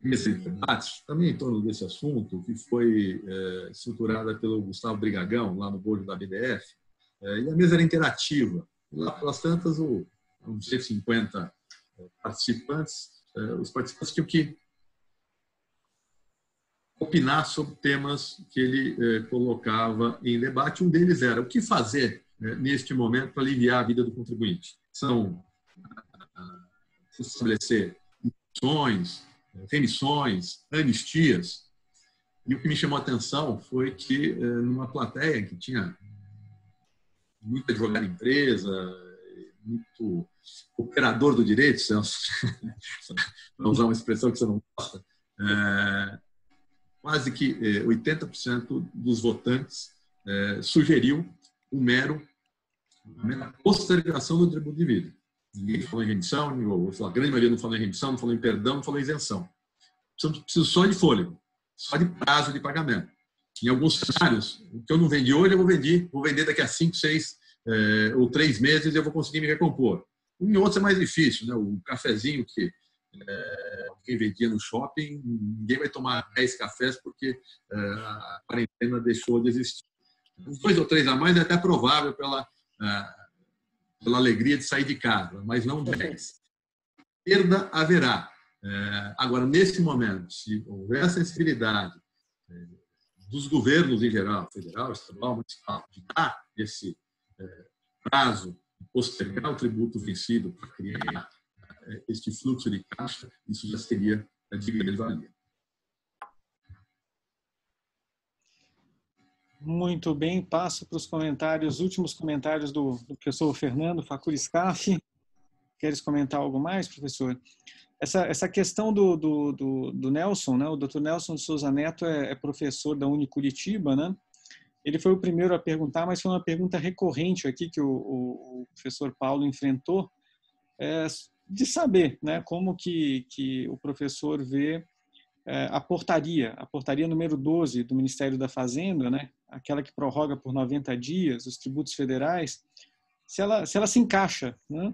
mesa de debates, também em torno desse assunto, que foi estruturada pelo Gustavo Brigagão, lá no board da BDF, e a mesa era interativa. Lá pelas tantas, uns 150 participantes, os participantes tinham que opinar sobre temas que ele colocava em debate. Um deles era o que fazer neste momento para aliviar a vida do contribuinte. São estabelecer remissões, anistias. E o que me chamou a atenção foi que, numa plateia que tinha muito advogado de empresa, muito operador do direito, Celso, para usar uma expressão que você não gosta, quase que 80% dos votantes sugeriu uma mera postergação do tributo de vida. Ninguém falou em remissão, a grande maioria não falou em remissão, não falou em perdão, não falou em isenção. Preciso só de fôlego, só de prazo de pagamento. Em alguns cenários, o que eu não vendi hoje, eu vou vender daqui a 5, 6 ou 3 meses e eu vou conseguir me recompor. Em outros é mais difícil, né? O cafezinho que quem vendia no shopping, ninguém vai tomar 10 cafés porque a quarentena deixou de existir. Uns 2 ou 3 a mais é até provável pela alegria de sair de casa, mas não 10. Perda haverá. Agora, nesse momento, se houver sensibilidade dos governos em geral, federal, estadual, municipal, de dar esse prazo, de postergar o tributo vencido para criar este fluxo de caixa, isso já seria de grande valia.
Muito bem, passo para os comentários, últimos comentários do professor Fernando Facuri Scaff. Queres comentar algo mais, professor? Essa questão do Nelson, né? O Dr. Nelson de Souza Neto é professor da Unicuritiba, né? Ele foi o primeiro a perguntar, mas foi uma pergunta recorrente aqui que o professor Paulo enfrentou, de saber, né, como que o professor vê a portaria número 12 do Ministério da Fazenda, né, aquela que prorroga por 90 dias os tributos federais, se ela se encaixa, né?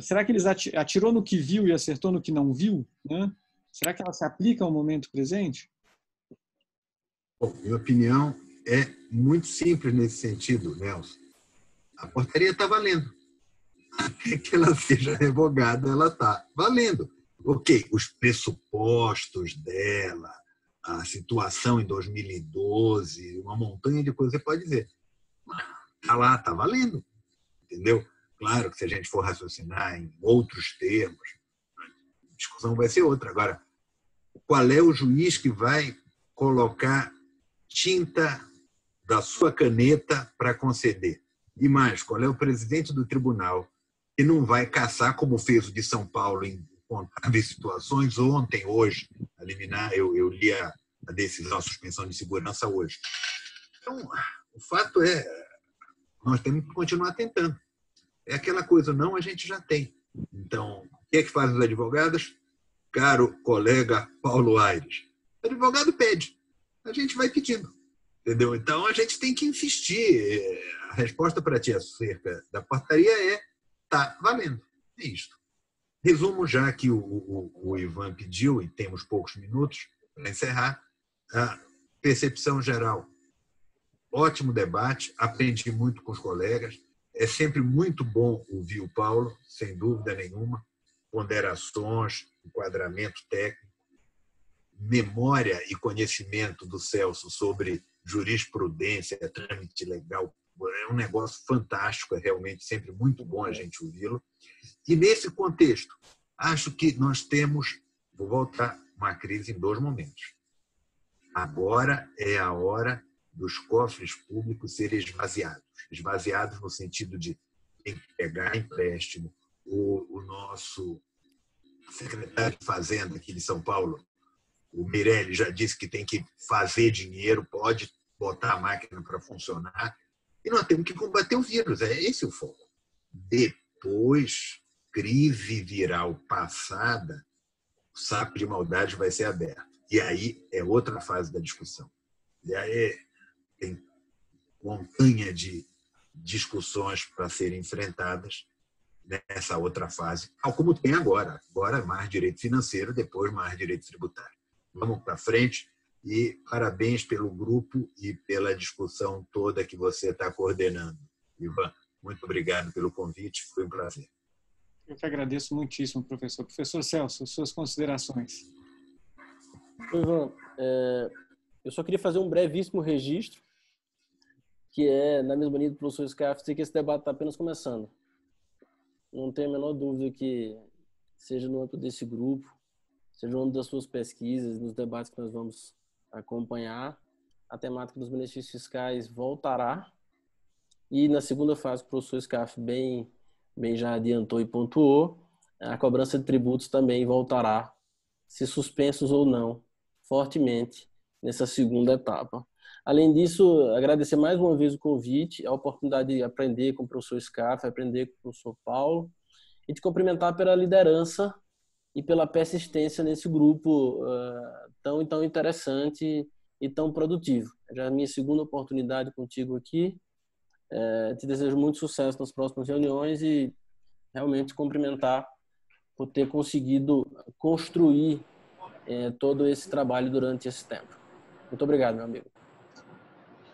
Será que eles atirou no que viu e acertou no que não viu, né? Será que ela se aplica ao momento presente?
Bom, minha opinião é muito simples nesse sentido, Nelson. A portaria está valendo. Até que ela seja revogada, ela está valendo. Ok, os pressupostos dela, a situação em 2012, uma montanha de coisas, você pode dizer. Está lá, está valendo. Entendeu? Claro que se a gente for raciocinar em outros termos, a discussão vai ser outra. Agora, qual é o juiz que vai colocar tinta da sua caneta para conceder? E mais, qual é o presidente do tribunal que não vai caçar, como fez o de São Paulo em incontáveis situações, ontem, hoje, a liminar, eu li a decisão, a suspensão de segurança hoje. Então, o fato é, nós temos que continuar tentando. É aquela coisa, não, a gente já tem. Então, o que é que fazem os advogados? Caro colega Paulo Aires, o advogado pede, a gente vai pedindo. Entendeu? Então, a gente tem que insistir. A resposta para ti acerca da portaria está valendo. É isto. Resumo já que o Ivan pediu, e temos poucos minutos para encerrar, a percepção geral. Ótimo debate, aprendi muito com os colegas. É sempre muito bom ouvir o Paulo, sem dúvida nenhuma. Ponderações, enquadramento técnico, memória e conhecimento do Celso sobre jurisprudência, trâmite legal. É um negócio fantástico, é realmente sempre muito bom a gente ouvi-lo. E nesse contexto, acho que nós temos, vou voltar, uma crise em 2 momentos. Agora é a hora dos cofres públicos serem esvaziados. Esvaziados no sentido de tem que pegar empréstimo. O nosso secretário de Fazenda aqui de São Paulo, o Mirelli, já disse que tem que fazer dinheiro, pode botar a máquina para funcionar. E nós temos que combater o vírus, é esse o foco. Depois, crise viral passada, o saco de maldade vai ser aberto. E aí é outra fase da discussão. E aí tem montanha de discussões para serem enfrentadas nessa outra fase, tal como tem agora. Agora mais direito financeiro, depois mais direito tributário. Vamos para frente e parabéns pelo grupo e pela discussão toda que você está coordenando. Ivan, muito obrigado pelo convite, foi um prazer.
Eu que agradeço muitíssimo, professor. Professor Celso, suas considerações.
Ivan, eu só queria fazer um brevíssimo registro, que é, na mesma linha do professor Scaff, que esse debate está apenas começando. Não tenho a menor dúvida que, seja no âmbito desse grupo, seja no âmbito das suas pesquisas, nos debates que nós vamos acompanhar, a temática dos benefícios fiscais voltará. E na segunda fase, que o professor Scaff bem já adiantou e pontuou, a cobrança de tributos também voltará, se suspensos ou não, fortemente nessa segunda etapa. Além disso, agradecer mais uma vez o convite, a oportunidade de aprender com o professor Scaff, aprender com o professor Paulo, e de cumprimentar pela liderança e pela persistência nesse grupo tão interessante e tão produtivo. Já é a minha segunda oportunidade contigo aqui. Te desejo muito sucesso nas próximas reuniões e realmente cumprimentar por ter conseguido construir todo esse trabalho durante esse tempo. Muito obrigado, meu amigo.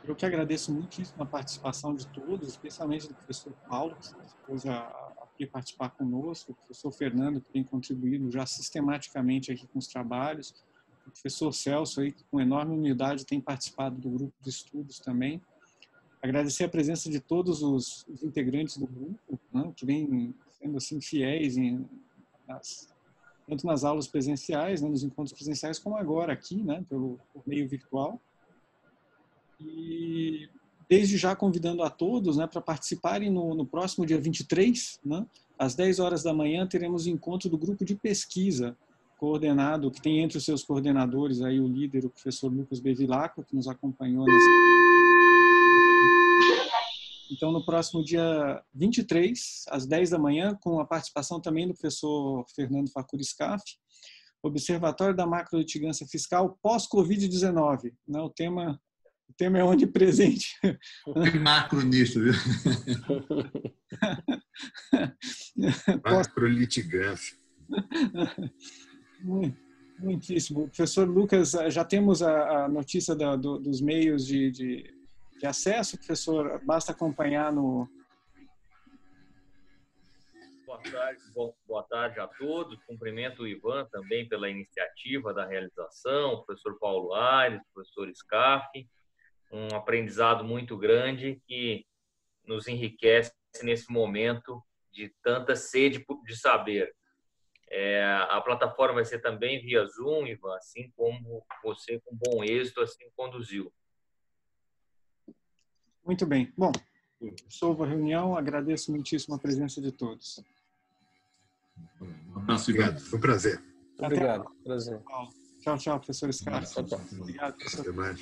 Eu que agradeço muitíssimo a participação de todos, especialmente do professor Paulo, que se dispôs a participar conosco, o professor Fernando, que tem contribuído já sistematicamente aqui com os trabalhos, o professor Celso, aí, que com enorme humildade tem participado do grupo de estudos também. Agradecer a presença de todos os integrantes do grupo, né, que vêm sendo assim, fiéis tanto nas aulas presenciais, né, nos encontros presenciais, como agora aqui, né, por meio virtual. E desde já convidando a todos, né, para participarem no próximo dia 23, né, às 10 horas da manhã, teremos o encontro do grupo de pesquisa coordenado, que tem entre os seus coordenadores aí o líder, o professor Lucas Bevilacqua, que nos acompanhou Então, no próximo dia 23, às 10 da manhã, com a participação também do professor Fernando Facuri Scaff, Observatório da Macrolitigância Fiscal pós-Covid-19. Né? O tema é onipresente.
Tem macro nisso, viu?
Macrolitigância.
Muitíssimo. Professor Lucas, já temos a notícia dos meios de acesso, professor, basta acompanhar no...
Boa tarde a todos. Cumprimento o Ivan também pela iniciativa da realização, o professor Paulo Aires, o professor Scaff, um aprendizado muito grande que nos enriquece nesse momento de tanta sede de saber. A plataforma vai ser também via Zoom, Ivan, assim como você, com bom êxito, assim conduziu.
Muito bem. Bom, salvo a reunião, agradeço muitíssimo a presença de todos.
Um abraço, Ivan.
Obrigado, foi um prazer.
Obrigado. Prazer.
Tchau, professor Scaff. Obrigado, professor.
Até mais.